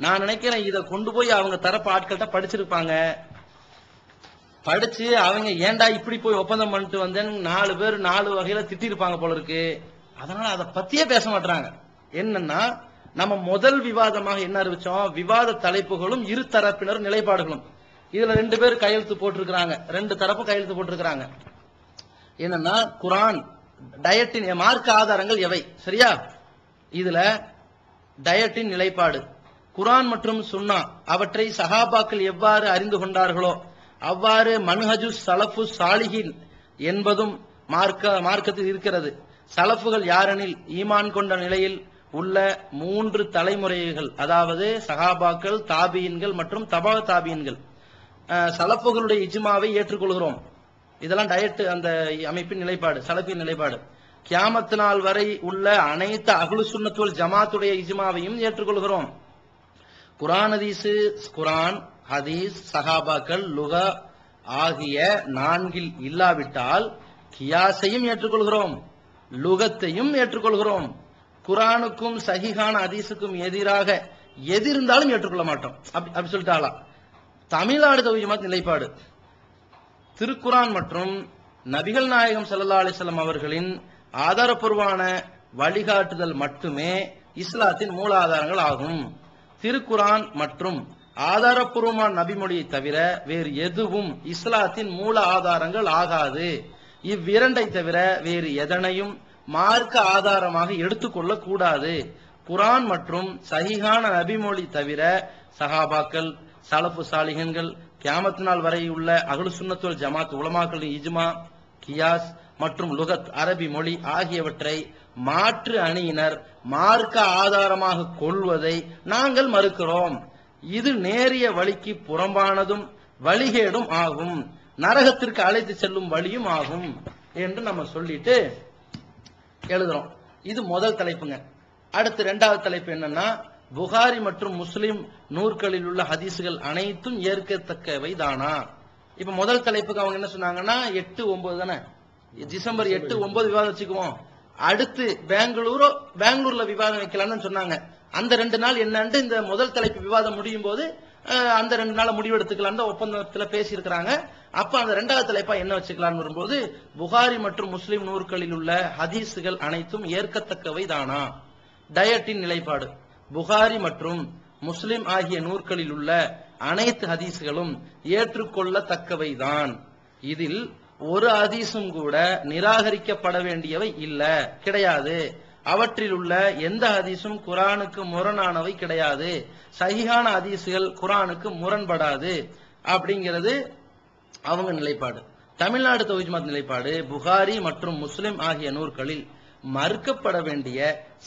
நான் நினைக்கிறேன் இதை கொண்டு போய் அவங்க தரப்பு ஆட்கள்கிட்ட படிச்சிருப்பாங்க. படிச்சு அவங்க ஏன்டா இப்படி போய் ஒப்பந்தம் பண்ணிட்டு வந்தேன்னு 4 பேர் 4 வகையில திட்டிருப்பாங்க போல இருக்கு. அதனால அதை பத்தியே பேச மாட்டாங்க. என்னன்னா, நம்ம முதல் விவாதமாக என்ன அறிவிச்சோம்? விவாத தலைப்புகளும் இரு தரப்பினர் நிலைப்பாடுகளும். இதுல 2 பேர் கையெழுத்து போட்டிருக்கிறாங்க, 2 தரப்பு கையெழுத்து போட்டிருக்கிறாங்க. என்னன்னா, குரான் டயட்டின் மார்க்க ஆதாரங்கள் எவை? சரியா? இதுல டயட்டின் நிலைப்பாடு, குரான் மற்றும் சுன்னா அவற்றை சஹாபாக்கள் எவ்வாறு அறிந்து கொண்டார்களோ அவ்வாறு மன்ஹஜு சலஃபு சாலிஹின் என்பதும் மார்க்கத்தில் இருக்கிறது. சலஃபுகள் யாரெனில் ஈமான் கொண்ட நிலையில் உள்ள 3 தலைமுறைகள், அதாவது சஹாபாக்கள், தாபியின்கள் மற்றும் தபா தாபியின்கள். சலஃபுகளுடைய இஜ்மாவை ஏற்றுக்கொள்கிறோம். இதெல்லாம் டயட் அந்த அமைப்பின் நிலைப்பாடு, சலஃபின் நிலைப்பாடு. கியாமத் நாள் வரை உள்ள அனைத்து அஹ்லு சுன்னத் வல் ஜமாத்துடைய இஜ்மாவையும் ஏற்றுக்கொள்கிறோம். குரான் ஹதீஸ் சஹாபாக்கள் லுகா ஆகிய 4 இல்லாவிட்டால் கியாஸையும் ஏற்றுக்கொள்கிறோம், லுகத்தையும் ஏற்றுக்கொள்கிறோம். குரானுக்கும் சஹீஹான ஹதீஸுக்கும் எதிராக எது இருந்தாலும் ஏற்றுக்கொள்ள மாட்டோம் அப்படி சொல்லிட்டாலாம். தமிழ்நாடு தௌஹீத் ஜமாத் நிலைப்பாடு, திருக்குரான் மற்றும் நபிகள் நாயகம் ஸல்லல்லாஹு அலைஹி வஸல்லம் அவர்களின் ஆதாரப்பூர்வமான வழிகாட்டுதல் மட்டுமே இஸ்லாத்தின் மூல ஆதாரங்கள் ஆகும். திருக்குரான் மற்றும் ஆதாரப்பூர்வமான நபிமொழியை தவிர வேறு எதுவும் இஸ்லாத்தின் மூல ஆதாரங்கள் ஆகாது. இவ்விரண்டை தவிர வேறு எதனையும் மார்க்க ஆதாரமாக எடுத்துக்கொள்ள கூடாது. குரான் மற்றும் சஹீஹான நபிமொழி தவிர சஹாபாக்கள், சலஃபு சாலிஹீன்கள், கியாமத் நாள் வரை உள்ள அஹ்லு சுன்னத் வல் ஜமாத் உலமாக்களின் இஜ்மா, கியாஸ் மற்றும் லுகத் அரபி மொழி ஆகியவற்றை மாற்று அணியினர் மார்க்க ஆதாரமாக கொள்வதை நாங்கள் மறுக்கிறோம். இது நேரிய வழிக்கு புறம்பானதும் வழிகேடும் ஆகும், நரகத்திற்கு அழைத்து செல்லும் வழியும் ஆகும் என்று நம்ம சொல்லிட்டு எழுதுறோம். இது முதல் தலைப்புங்க. அடுத்து 2வது தலைப்பு என்னன்னா, புகாரி மற்றும் முஸ்லிம் நூற்களில் உள்ள ஹதீசுகள் அனைத்தும் ஏற்கத்தக்கவை தானா? இப்ப முதல் தலைப்புக்கு அவங்க என்ன சொன்னாங்கன்னா 8, 9 தானே, டிசம்பர் 8, 9 விவாதம் வச்சுக்குவோம். அடுத்து பெங்களூர்ல விவாதம் வைக்கலாம்னு சொன்னாங்க. அந்த 2 நாள் என்னன்னு இந்த முதல் தலைப்பு விவாதம் முடியும் போது அந்த 2 நாள் முடிவெடுத்துக்கலாம் ஒப்பந்தத்துல பேசி இருக்கிறாங்க. அப்ப அந்த 2வது தலைப்பா என்ன வச்சுக்கலாம்னு வரும்போது, புகாரி மற்றும் முஸ்லிம் நூற்களில் உள்ள ஹதீசுகள் அனைத்தும் ஏற்கத்தக்கவை தானா? டயட்டின் நிலைப்பாடு, புகாரி மற்றும் முஸ்லிம் ஆகிய நூற்களில் உள்ள அனைத்து ஹதீசுகளும் ஏற்றுக்கொள்ளத்தக்கவைதான். இதில் ஒரு ஹதீஸும் கூட நிராகரிக்கப்பட வேண்டியவை இல்ல, கிடையாது. அவற்றில் உள்ள எந்த ஹதீஸும் குரானுக்கு முரணானவை கிடையாது. சஹீஹான ஹதீசுகள் குரானுக்கு முரண்படாது அப்படிங்கிறது அவங்க நிலைப்பாடு. தமிழ்நாடு தௌஹீத் ஜமாத் நிலைப்பாடு, புகாரி மற்றும் முஸ்லிம் ஆகிய நூற்களில் மறுக்கப்பட வேண்டிய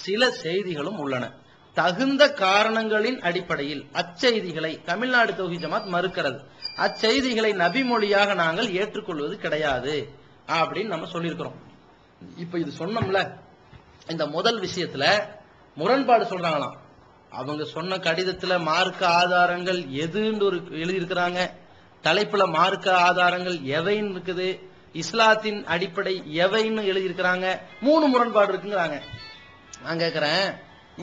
சில செய்திகளும் உள்ளன. தகுந்த காரணங்களின் அடிப்படையில் அச்செய்திகளை தமிழ்நாடு தௌஹீத் ஜமாத் மறுக்கிறது. அச்செய்திகளை நபிமொழியாக நாங்கள் ஏற்றுக்கொள்வது கிடையாது அப்படின்னு நம்ம சொல்லியிருக்கிறோம். இப்ப இது சொன்னோம்ல, இந்த முதல் விஷயத்துல முரண்பாடு சொல்றாங்களாம். அவங்க சொன்ன கடிதத்துல மார்க்க ஆதாரங்கள் எதுன்னு ஒரு எழுதியிருக்கிறாங்க, தலைப்புல மார்க்க ஆதாரங்கள் எவைன்னு இருக்குது, இஸ்லாத்தின் அடிப்படை எவைன்னு எழுதியிருக்கிறாங்க. 3 முரண்பாடு இருக்குங்கிறாங்க. நான் கேட்கிறேன்,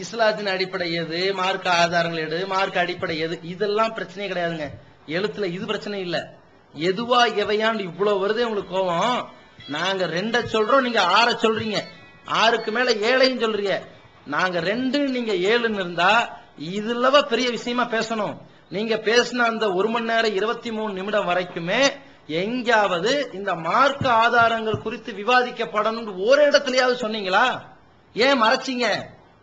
இஸ்லாத்தின் அடிப்படை எது, மார்க்க ஆதாரங்கள் எது, மார்க்க அடிப்படை எது, இதெல்லாம் பிரச்சனையே கிடையாதுங்க. எழுத்துல இது பிரச்சனை இல்ல. எதுவா எவையாண்டு இவ்வளவு வருதே உங்களுக்கு கோபம். நாங்க 2 சொல்றோம், நீங்க 6 சொல்றீங்க, 6க்கு மேல 7 சொல்றீங்க. நாங்க 2 நீங்க 7 இருந்தா இதுலவா பெரிய விஷயமா பேசணும். நீங்க பேசின அந்த 1 மணி நேரம் 23 நிமிடம் வரைக்குமே எங்கேயாவது இந்த மார்க்க ஆதாரங்கள் குறித்து விவாதிக்கப்படணும் ஒரு இடத்துலயாவது சொன்னீங்களா? ஏன் மறைச்சிங்க?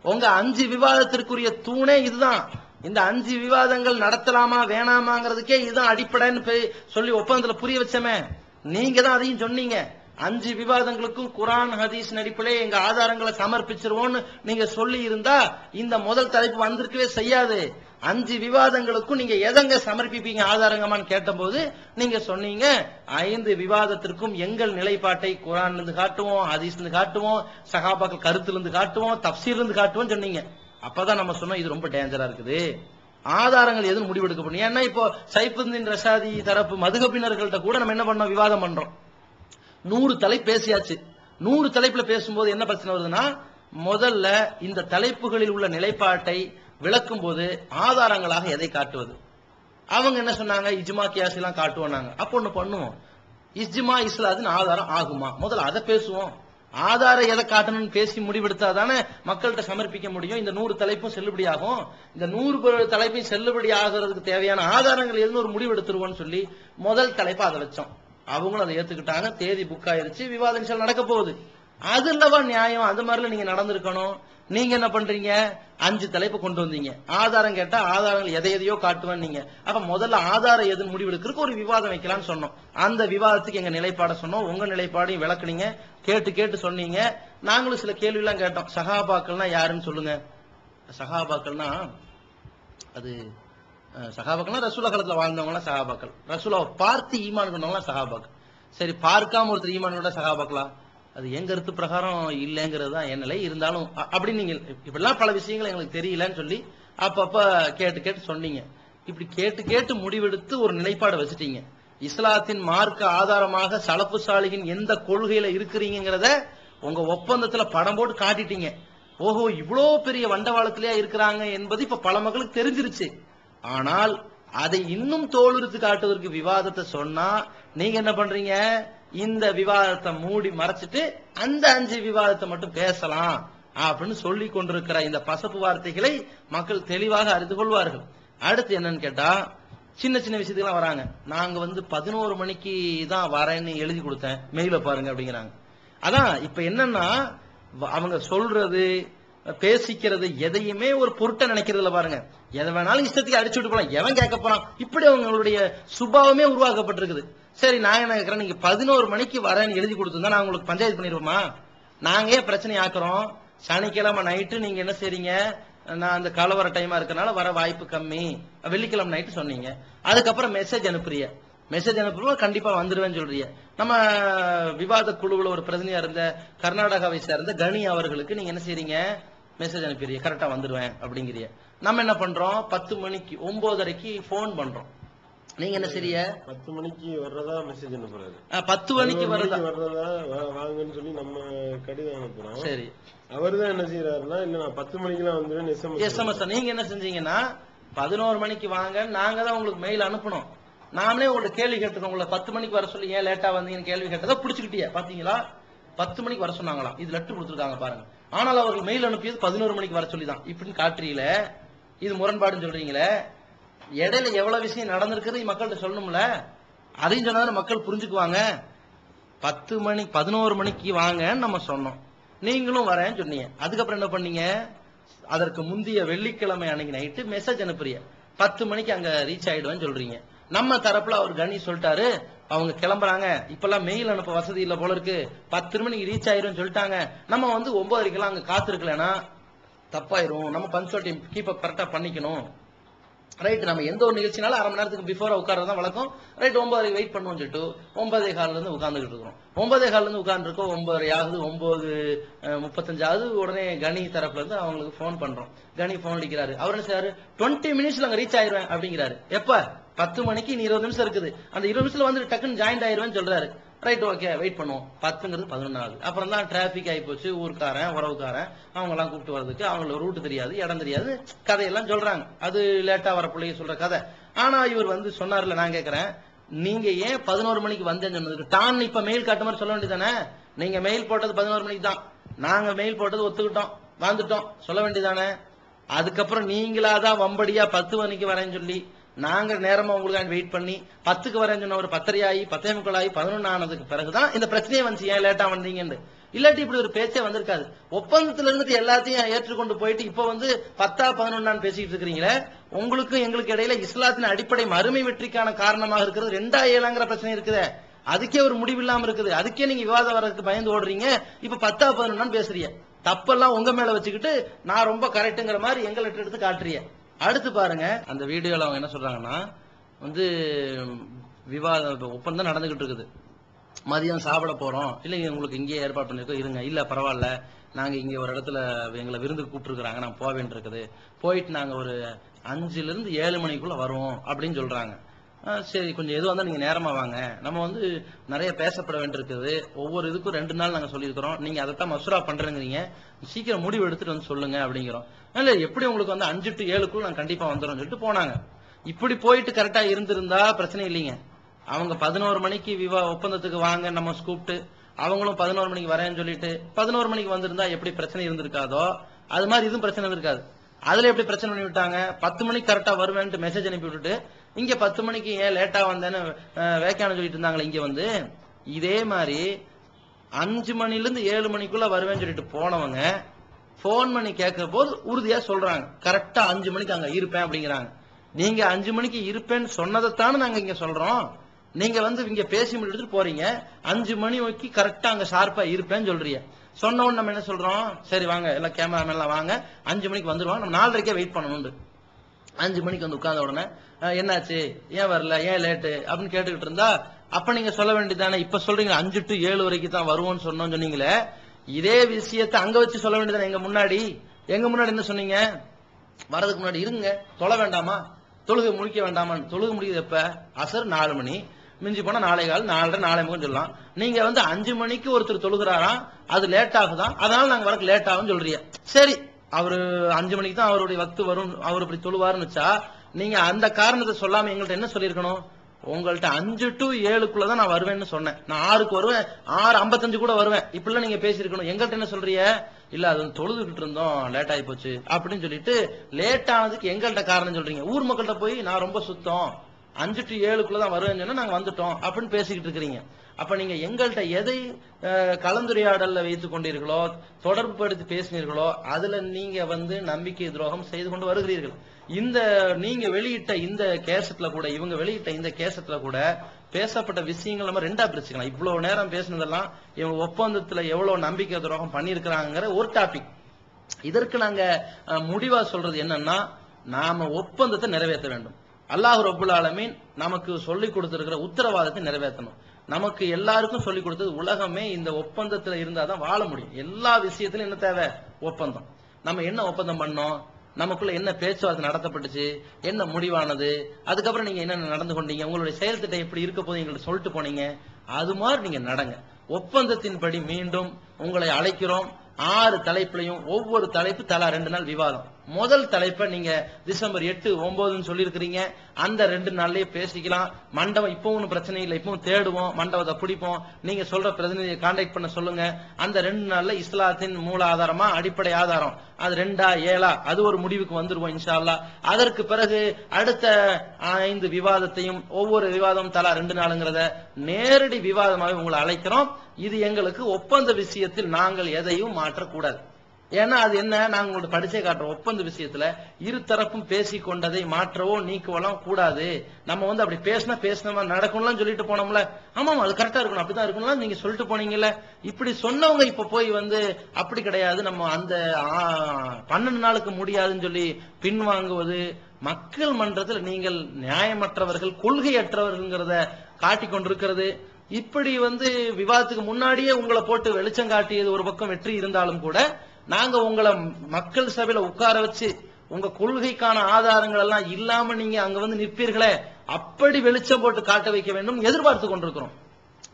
உங்க 5 விவாதத்திற்குரிய தூணே இதுதான். இந்த 5 விவாதங்கள் நடத்தலாமா வேணாமாங்கிறதுக்கே இதுதான் அடிப்படைன்னு சொல்லி ஒப்பந்தத்துல புரிய வச்சமே. நீங்க தான் அதையும் சொன்னீங்க. 5 விவாதங்களுக்கும் குர்ஆன் ஹதீஸ் அடிப்படையிலே எங்க ஆதாரங்களை சமர்ப்பிச்சிருவோம்னு நீங்க சொல்லி இருந்தா இந்த முதல் தலைப்பு வந்திருக்கவே செய்யாது. 5 விவாதங்களுக்கும் நீங்க எதங்க சமர்ப்பிப்பீங்க ஆதாரங்கமான்னு கேட்டபோது நீங்க சொன்னீங்க 5 விவாதத்திற்கும் எங்கள் நிலைப்பாட்டை குர்ஆன்ல இருந்து காட்டுவோம், ஹதீஸ்ல இருந்து காட்டுவோம், சஹாபாக்கள் கருத்துல இருந்து காட்டுவோம், தஃப்சீர்ல இருந்து காட்டுவோம் சொன்னீங்க. அப்பதான் நம்ம சொன்னோம் இது ரொம்ப டேஞ்சரா இருக்குது, ஆதாரங்கள் எதுவும் முடிவெடுக்க முடியும். ஏன்னா இப்போ சைஃபுத்தீன் ரஷாதி தரப்பு மதுகபினர்கள்ட்ட கூட நம்ம என்ன பண்ணோம், விவாதம் பண்றோம். 100 தலைப்பு பேசியாச்சு. 100 தலைப்புல பேசும்போது என்ன பிரச்சனை வருதுன்னா, முதல்ல இந்த தலைப்புகளில் உள்ள நிலைப்பாட்டை விளக்கும் போது ஆதாரங்களாக எதை காட்டுவது. அவங்க என்ன சொன்னாங்க, இஜ்மா கியாஸ் எல்லாம் காட்டுவோம். அப்போ ஒண்ணு பண்ணுவோம், இஜ்மா இஸ்லாத்தின் ஆதாரம் ஆகுமா, முதல்ல அதை பேசுவோம். ஆதாரம் எதை காட்டணும்னு பேசி முடிவெடுத்தா தானே மக்கள்கிட்ட சமர்ப்பிக்க முடியும். இந்த 100 தலைப்பும் செல்லுபடி ஆகும். இந்த 100 தலைப்பையும் செல்லுபடி ஆகிறதுக்கு தேவையான ஆதாரங்கள் எதுன்னு ஒரு முடிவு எடுத்துருவோம்னு சொல்லி முதல் தலைப்பை அதை வச்சோம். அவங்களும் அதை ஏத்துக்கிட்டாங்க. தேதி புக் ஆயிருச்சு, விவாதம் நடக்க போகுது. அது இல்லவா நியாயம்? அது மாதிரில நீங்க நடந்திருக்கணும். நீங்க என்ன பண்றீங்க, 5 தலைப்பு கொண்டு வந்தீங்க. ஆதாரம் கேட்டா ஆதாரங்கள் எதையோ காட்டுவேன் நீங்க. அப்ப முதல்ல ஆதாரம் எதுன்னு முடிவெடுக்கிறதுக்கு ஒரு விவாதம் வைக்கலாம்னு சொன்னோம். அந்த விவாதத்துக்கு எங்க நிலைப்பாட சொன்னோம். உங்க நிலைப்பாடையும் விளக்குனீங்க, கேட்டு சொன்னீங்க. நாங்களும் சில கேள்வி எல்லாம் கேட்டோம். சஹாபாக்கள்னா யாருன்னு சொல்லுங்க. சஹாபாக்கள்னா அது சஹாபாக்கள்னா ரசூலுல்லாஹ் காலத்துல வாழ்ந்தவங்க சஹாபாக்கள். ரசூலுல்லாஹ் பார்த்து ஈமான் கொண்டவங்க சஹாபாக்கள். சரி, பார்க்காம ஒருத்தர் ஈமான் கொண்ட சஹாபாக்களா? அது எங்க கருத்து பிரகாரம் இல்லைங்கிறது தான் என் நிலை. இருந்தாலும் அப்படி நீங்க இப்படிலாம் பல விஷயங்கள் எங்களுக்கு தெரியலன்னு சொல்லி அப்பப்ப கேட்டு சொன்னீங்க. இப்படி கேட்டு முடிவெடுத்து ஒரு நிலைப்பாடு வச்சுட்டீங்க. இஸ்லாத்தின் மார்க்க ஆதாரமாக சலப்பு சாலிகின் எந்த கொள்கையில இருக்கிறீங்கிறத உங்க ஒப்பந்தத்துல படம் போட்டு காட்டிட்டீங்க. ஓஹோ, இவ்வளோ பெரிய வண்டவாளத்திலேயே இருக்கிறாங்க என்பது இப்ப பல மக்களுக்கு தெரிஞ்சிருச்சு. ஆனால் அதை இன்னும் தோலுரித்து காட்டுவதற்கு விவாதத்தை சொன்னா நீங்க என்ன பண்றீங்க, இந்த விவாதத்தை மூடி மறைச்சிட்டு அந்த 5 விவாதத்தை மட்டும் பேசலாம் அப்படின்னு சொல்லி கொண்டிருக்கிற இந்த பசப்பு வார்த்தைகளை மக்கள் தெளிவாக அறிந்து கொள்வார்கள். அடுத்து என்னன்னு கேட்டா, சின்ன விஷயத்துக்குலாம் வராங்க. நாங்க 11 மணிக்கு தான் வரேன்னு எழுதி கொடுத்தேன், மெயில பாருங்க அப்படிங்கிறாங்க. அதான் இப்ப என்னன்னா, அவங்க சொல்றது பேசிக்கிறது எதையுமே ஒரு பொருட்டை நினைக்கிறதுல பாருங்க. எதை வேணாலும் இஷ்டத்துக்கு அடிச்சு விட்டு போலாம், எவன் கேட்க போறான், இப்படி அவங்களுடைய சுபாவமே உருவாக்கப்பட்டிருக்குது. சரி, நான் என்ன கேட்கிறேன், நீங்க 11 மணிக்கு வரேன்னு எழுதி கொடுத்துருந்தா நான் உங்களுக்கு பஞ்சாயத்து பண்ணிருப்போமா? நாங்க ஏன் பிரச்சனை ஆக்குறோம்? சனிக்கிழமை நைட்டு நீங்க என்ன செய்றீங்க, நான் அந்த கலவர டைமா இருக்கனால வர வாய்ப்பு கம்மி, வெள்ளிக்கிழமை நைட்டு சொன்னீங்க. அதுக்கப்புறம் மெசேஜ் அனுப்புறோம், கண்டிப்பா வந்துருவேன்னு சொல்றீங்க. நம்ம விவாத குழுவுல ஒரு பிரதிநிதியா இருந்த கர்நாடகாவை சேர்ந்த கனி அவர்களுக்கு நீங்க என்ன செய்றீங்க, மெசேஜ் அனுப்பிடுறீங்க, கரெக்டா வந்துருவேன் அப்படிங்கிறிய. நம்ம என்ன பண்றோம், 10 மணிக்கு 9:30க்கு போன் பண்றோம். நீங்க என்ன செய்ய, 10 மணிக்கு வர்றதா மெசேஜ் அனுப்புறாரு. 10 மணிக்கு வர்றதா வாங்கன்னு சொல்லி நம்ம கடிதம் அனுப்புறோம். சரி, அவர்தான் என்ன செய்யறாருன்னா, இல்ல நான் 10 மணிக்கெல்லாம் வந்துருவேன் எஸ்எம்எஸ். நீங்க என்ன செஞ்சீங்கன்னா 11 மணிக்கு வாங்க, நாங்க தான் உங்களுக்கு மெயில் அனுப்பணும். நாமளே உங்கள்ட்ட கேள்வி கேட்டுக்கோம். உங்களை 10 மணிக்கு வர சொல்லி ஏன் லேட்டா வந்தீங்கன்னு கேள்வி கேட்டதா பிடிச்சுக்கிட்டியா? பாத்தீங்களா, 10 மணிக்கு வர சொன்னாங்களாம். இது லெட்டர் கொடுத்துருக்காங்க பாருங்க. ஆனால் அவர்கள் மெயில் அனுப்பியது 11 மணிக்கு வர சொல்லிதான். இப்படின்னு காட்டுறீங்கள, இது முரண்பாடுன்னு சொல்றீங்களே. இடையில எவ்வளவு விஷயம் நடந்திருக்குது மக்கள்கிட்ட சொல்லணும்ல, அதையும் சொன்னா மக்கள் புரிஞ்சுக்குவாங்க. 11 மணிக்கு வாங்கன்னு நம்ம சொன்னோம், நீங்களும் வரேன்னு சொன்னீங்க. அதுக்கப்புறம் என்ன பண்ணீங்க, அதற்கு முந்தைய வெள்ளிக்கிழமை அன்னைக்கு நைட்டு மெசேஜ் அனுப்புறீங்க, 10 மணிக்கு அங்க ரீச் ஆயிடுவேன்னு சொல்றீங்க. நம்ம தரப்புல அவர் கணி சொல்லிட்டாரு, அவங்க கிளம்புறாங்க, இப்பெல்லாம் மெயில் அனுப்ப வசதி இல்ல போல இருக்கு, 10 மணிக்கு ரீச் ஆயிரும் சொல்லிட்டாங்க. நம்ம 9:30 அங்க காத்திருக்கலன்னா தப்பாயிரும், நம்ம பஞ்சுவாலிட்டி கீப் அப் கரெக்டா பண்ணிக்கணும். ரைட், நம்ம எந்த ஒரு நிகழ்ச்சினாலும் அரை மணி நேரத்துக்கு பிஃபோரா உட்கார்றதான் வழக்கம். ரைட், 9:30 வெயிட் பண்ணுவோம் சொல்லிட்டு 9:15 இருந்து உட்கார்ந்துகிட்டு இருக்கோம். 9:15 இருந்து உட்கார்ந்துருக்கோம், 9:30 ஆகுது, 9:35 ஆகுது. உடனே கனி தரப்புல இருந்து அவங்களுக்கு போன் பண்றோம். கனி போன் அடிக்கிறாரு. அவர் என்ன செய்யறாரு, 20 மினிட்ஸ்ல அங்க ரீச் ஆயிருவேன் அப்படிங்கிறாரு. எப்ப, 10 மணிக்கு நீ 20 நிமிஷம் இருக்குது, அந்த 20 நிமிஷத்துல வந்து டக்குன்னு ஜாயின் ஆயிருவேன்னு சொல்றாரு. ரைட், ஓகே, வெயிட் பண்ணுவோம். 10ங்கிறது 11 ஆகுது. அப்புறம் தான் டிராபிக் ஆகி போச்சு, ஊருக்காரன் உறவுக்காரன் அவங்க எல்லாம் கூப்பிட்டு வர்றதுக்கு அவங்களுக்கு ரூட் தெரியாது, இடம் தெரியாது, கதையெல்லாம் சொல்றாங்க. அது லேட்டா வர பிள்ளைங்க சொல்ற கதை. ஆனா இவர் சொன்னார்ல, நான் கேட்கிறேன், நீங்க ஏன் 11 மணிக்கு வந்தேன்னு சொன்னதுக்கு தான் இப்ப மெயில் காட்ட மாதிரி சொல்ல வேண்டியதானே? நீங்க மெயில் போட்டது 11 மணிக்கு தான், நாங்க மெயில் போட்டது ஒத்துக்கிட்டோம், வந்துட்டோம் சொல்ல வேண்டியதானே? அதுக்கப்புறம் நீங்களாதான் வம்படியா 10 மணிக்கு வரேன்னு சொல்லி நாங்க நேரமா உங்களுக்கு வெயிட் பண்ணி 10க்கு வரேன்னு சொன்ன ஒரு 10:30 ஆகி 10:45 ஆகி 11 ஆனதுக்கு பிறகுதான் இந்த பிரச்சனையே வந்துச்சு, ஏன் லேட்டா வந்தீங்கன்னு. இல்லாட்டி இப்படி ஒரு பேச்சே வந்திருக்காது. ஒப்பந்தத்துல இருந்துட்டு எல்லாத்தையும் ஏற்றுக்கொண்டு போயிட்டு இப்ப 10 11 பேசிட்டு இருக்கிறீங்களே. உங்களுக்கும் எங்களுக்கு இடையில இஸ்லாத்தின் அடிப்படை மறுமை வெற்றிக்கான காரணமாக இருக்கிறது 2 7ங்கிற பிரச்சனை இருக்குதே, அதுக்கே ஒரு முடிவு இல்லாம இருக்குது. அதுக்கே நீங்க விவாதம் வர்றதுக்கு பயந்து ஓடுறீங்க. இப்ப 10-11 பேசுறீங்க. தப்பெல்லாம் உங்க மேல வச்சுக்கிட்டு நான் ரொம்ப கரெக்ட்ங்கிற மாதிரி எங்கள்கிட்ட எடுத்து காட்டுறீங்க. அடுத்து பாருங்க, அந்த வீடியோல அவங்க என்ன சொல்றாங்கன்னா, வந்து விவாதம் ஒப்பந்தம் நடந்துகிட்டு இருக்குது. மதியம் சாப்பிட போறோம், இல்லைங்க உங்களுக்கு இங்கேயே ஏற்பாடு பண்ணிருக்கோம், இருங்க, இல்ல பரவாயில்ல, நாங்க இங்க ஒரு இடத்துல எங்களை விருந்துக்கு கூப்பிட்டுருக்காங்க, நான் போக வேண்டியிருக்குது, போயிட்டு நாங்க ஒரு 5 to 7 மணிக்குள்ள வருவோம் அப்படின்னு சொல்றாங்க. சரி, கொஞ்சம் எதுவாக இருந்தாலும் நீங்க நேரமா வாங்க, நம்ம வந்து நிறைய பேசப்பட வேண்டியிருக்குது, ஒவ்வொரு இதுக்கும் 2 நாள் நாங்க சொல்லியிருக்கிறோம், நீங்க அதைத்தான் மசூரா பண்றேங்கிறீங்க, சீக்கிரம் முடிவு எடுத்துட்டு வந்து சொல்லுங்க அப்படிங்கிறோம். இல்ல எப்படி உங்களுக்கு வந்து 5 to 7 நாங்க கண்டிப்பா வந்துடும் சொல்லிட்டு போனாங்க. இப்படி போயிட்டு கரெக்டா இருந்திருந்தா பிரச்சனை இல்லைங்க. அவங்க 11 மணிக்கு ஒப்பந்தத்துக்கு வாங்க நம்ம கூப்பிட்டு அவங்களும் 11 மணிக்கு வரேன்னு சொல்லிட்டு 11 மணிக்கு வந்திருந்தா எப்படி பிரச்சனை இருந்திருக்காதோ அது மாதிரி இதுவும் பிரச்சனை இருக்காது. அதுல எப்படி பிரச்சனை பண்ணி விட்டாங்க, 10 மணிக்கு கரெக்டா வருவேன்ட்டு மெசேஜ் அனுப்பி விட்டுட்டு இங்க 10 மணிக்கு ஏன் லேட்டா வந்தேன்னு வேக்கான சொல்லிட்டு இருந்தாங்களே. இங்க வந்து இதே மாதிரி 5 மணிலிருந்து 7 மணிக்குள்ள வருவேன்னு சொல்லிட்டு போனவங்க போன் பண்ணி கேட்கிற போது உறுதியா சொல்றாங்க, கரெக்டா 5 மணிக்கு அங்க இருப்பேன் அப்படிங்கிறாங்க. நீங்க 5 மணிக்கு இருப்பேன்னு சொன்னதைத்தானே நாங்க இங்க சொல்றோம். நீங்க வந்து இங்க பேசி முடிச்சுட்டு போறீங்க, 5 மணிக்கு கரெக்டா அங்க ஷார்ப்பா இருப்பேன்னு சொல்றீங்க. சொன்ன உடனே நம்ம என்ன சொல்றோம், சரி வாங்க எல்லாம் கேமராமேன் எல்லாம் வாங்க, 5 மணிக்கு வந்துருவாங்க, நம்ம 4:30 வெயிட் பண்ணணும். 5 மணிக்கு வந்து உட்கார்ந்த உடனே என்னாச்சு, ஏன் வரல, ஏன் லேட்டு அப்படின்னு கேட்டுக்கிட்டு இருந்தா, அப்ப நீங்க சொல்ல வேண்டியதானே, இப்ப சொல்றீங்க 5 to 7 வரைக்கும் தான் வருவோம்னு சொன்னீங்களே, இதே விஷயத்தை அங்க வச்சு சொல்ல வேண்டியதானே. எங்க முன்னாடி என்ன சொன்னீங்க, வரதுக்கு முன்னாடி இருங்க, தொழ வேண்டாமா, தொழுகை முடிக்க வேண்டாமான்னு. தொழுகை முடிக்கிறது எப்ப, அசர் 4 மணி, மிஞ்சி போனா 4:15, 4:30, 4:30 சொல்லலாம். நீங்க வந்து 5 மணிக்கு ஒருத்தர் தொழுகிறாராம், அது லேட் ஆகுதான், அதனால நாங்க வரக்கு லேட் ஆகும் சொல்றீங்க. சரி, அவரு 5 மணிக்கு தான் அவருடைய வக்து வரும், அவர் இப்படி தொழுவாருன்னு வச்சா நீங்க அந்த காரணத்தை சொல்லாம எங்கள்கிட்ட என்ன சொல்லிருக்கணும், உங்கள்கிட்ட 5 to 7 தான் நான் வருவேன்னு சொன்னேன், நான் 6க்கு வருவேன், 6:55 கூட வருவேன், இப்படிலாம் நீங்க பேசிருக்கணும். எங்கள்கிட்ட என்ன சொல்றீங்க, இல்ல அது தொழுதுகிட்டு இருந்தோம் லேட் ஆகி போச்சு அப்படின்னு சொல்லிட்டு லேட் ஆனதுக்கு எங்கள்கிட்ட காரணம் சொல்றீங்க. ஊர் மக்கள்கிட்ட போய் நான் ரொம்ப சுத்தம் 5 to 7 தான் வருவேன்னு சொன்னா நாங்க வந்துட்டோம் அப்படின்னு பேசிக்கிட்டு இருக்கிறீங்க. அப்ப நீங்க எங்கள்கிட்ட எதை கலந்துரையாடல்ல வைத்துக் கொண்டீர்களோ, தொடர்பு படுத்தி பேசினீர்களோ, அதுல நீங்க வந்து நம்பிக்கை துரோகம் செய்து கொண்டு வருகிறீர்கள். இந்த நீங்க வெளியிட்ட இந்த கேசட்ல கூட, இவங்க வெளியிட்ட இந்த கேசட்ல கூட பேசப்பட்ட விஷயங்கள் நம்ம 2ஆ பிரிச்சுக்கலாம். இவ்வளவு நேரம் பேசினதெல்லாம் இவங்க ஒப்பந்தத்துல எவ்வளவு நம்பிக்கை துரோகம் பண்ணியிருக்கிறாங்கிற ஒரு டாபிக். இதற்கு நாங்க முடிவா சொல்றது என்னன்னா, நாம ஒப்பந்தத்தை நிறைவேற்ற வேண்டும். அல்லாஹ் ரப்புல் ஆலமீன் நமக்கு சொல்லிக் கொடுத்திருக்கிற உத்தரவாதத்தை நிறைவேற்றணும். நமக்கு எல்லாருக்கும் சொல்லிக் கொடுத்தது, உலகமே இந்த ஒப்பந்தத்துல இருந்தாதான் வாழ முடியும். எல்லா விஷயத்திலும் என்ன தேவை, ஒப்பந்தம். நம்ம என்ன ஒப்பந்தம் பண்ணோம், நமக்குள்ள என்ன பேச்சுவார்த்தை நடத்தப்பட்டுச்சு, என்ன முடிவானது, அதுக்கப்புறம் நீங்க என்ன நடந்து கொண்டீங்க, உங்களுடைய செயல் திட்டம் எப்படி இருக்க போது எங்களுக்கு சொல்லிட்டு போனீங்க, அது மாதிரி நீங்க நடங்க. ஒப்பந்தத்தின்படி மீண்டும் உங்களை அழைக்கிறோம். 6 தலைப்புலையும் ஒவ்வொரு தலைப்பு தலா 2 நாள் விவாதம். முதல் தலைப்பை நீங்க டிசம்பர் 8, 9 சொல்லி இருக்கிறீங்க, அந்த 2 நாள்லயே பேசிக்கலாம். மண்டபம் இப்போ ஒன்றும் பிரச்சனை இல்லை, இப்பவும் தேடுவோம், மண்டபத்தை பிடிப்போம், நீங்க சொல்ற பிரதிநிதியை கான்டாக்ட் பண்ண சொல்லுங்க. அந்த 2 நாள்ல இஸ்லாத்தின் மூல ஆதாரமா அடிப்படை ஆதாரம் அது 2ஆ 7ஆ அது ஒரு முடிவுக்கு வந்துருவோம் இன்ஷா அல்லாஹ். அதற்கு பிறகு அடுத்த 5 விவாதத்தையும் ஒவ்வொரு விவாதம் தலா 2 நாளுங்கிறத நேரடி விவாதமாக உங்களை அழைக்கிறோம். இது எங்களுக்கு ஒப்பந்த விஷயத்தில் நாங்கள் எதையும் மாற்றக்கூடாது. ஏன்னா அது என்ன, நாங்க உங்களுக்கு படிச்சே காட்டுறோம், ஒப்பந்த விஷயத்துல இருதரப்பும் பேசிக் கொண்டதை மாற்றவோ நீக்குவெல்லாம் கூடாது. நம்ம வந்து அப்படி பேசினா நடக்கும்லாம் சொல்லிட்டு போனோம்ல, ஆமா அது கரெக்டா இருக்கணும், அப்படிதான் இருக்கணும் நீங்க சொல்லிட்டு போனீங்கல்ல. இப்படி சொன்னவங்க இப்ப போய் வந்து அப்படி கிடையாது, நம்ம அந்த 12 நாளுக்கு முடியாதுன்னு சொல்லி பின்வாங்குவது, மக்கள் மன்றத்தில் நீங்கள் நியாயமற்றவர்கள், கொள்கையற்றவர்கள்ங்கிறத காட்டிக் கொண்டிருக்கிறது. இப்படி வந்து விவாதத்துக்கு முன்னாடியே உங்களை போட்டு வெளிச்சம் காட்டியது ஒரு பக்கம் வெற்றி இருந்தாலும் கூட, நாங்க உங்களை மக்கள் சபையில உட்கார வச்சு உங்க கொள்கைக்கான ஆதாரங்கள் எல்லாம் இல்லாம நீங்க அங்க வந்து நிற்பீர்களே, அப்படி வெளிச்சம் போட்டு காட்ட வைக்க வேண்டும் எதிர்பார்த்து கொண்டிருக்கிறோம்.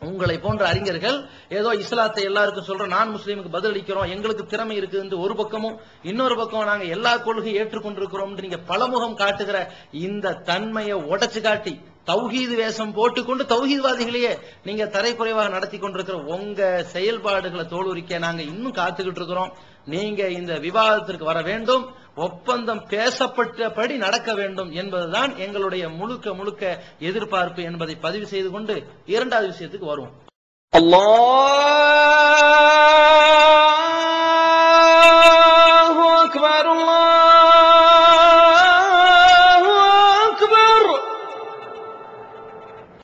உங்களை போன்ற அறிஞர்கள் ஏதோ இஸ்லாத்தை எல்லாருக்கும் சொல்ற, நான் முஸ்லீமுக்கு பதிலளிக்கிறோம், எங்களுக்கு திறமை இருக்குது ஒரு பக்கமும், இன்னொரு பக்கம் நாங்க எல்லா கொள்கையும் ஏற்றுக்கொண்டிருக்கிறோம் நீங்க பலமுகம் காட்டுகிற இந்த தன்மையை உடைச்சு காட்டி தௌஹீது வேஷம் போட்டுக்கொண்டு தௌஹீத்வாதிகளையே நீங்க தரைக்குறைவாக நடத்தி கொண்டிருக்கிற உங்க செயல்பாடுகளை தோலுரிக்க நாங்க இன்னும் காத்துக்கிட்டு இருக்கிறோம். நீங்க இந்த விவாதத்திற்கு வர வேண்டும், ஒப்பந்தம் பேசப்பட்டபடி நடக்க வேண்டும் என்பதுதான் எங்களுடைய முழுக்க எதிர்பார்ப்பு என்பதை பதிவு செய்து கொண்டு 2வது விஷயத்துக்கு வருவோம். அல்லாஹு அக்பர்.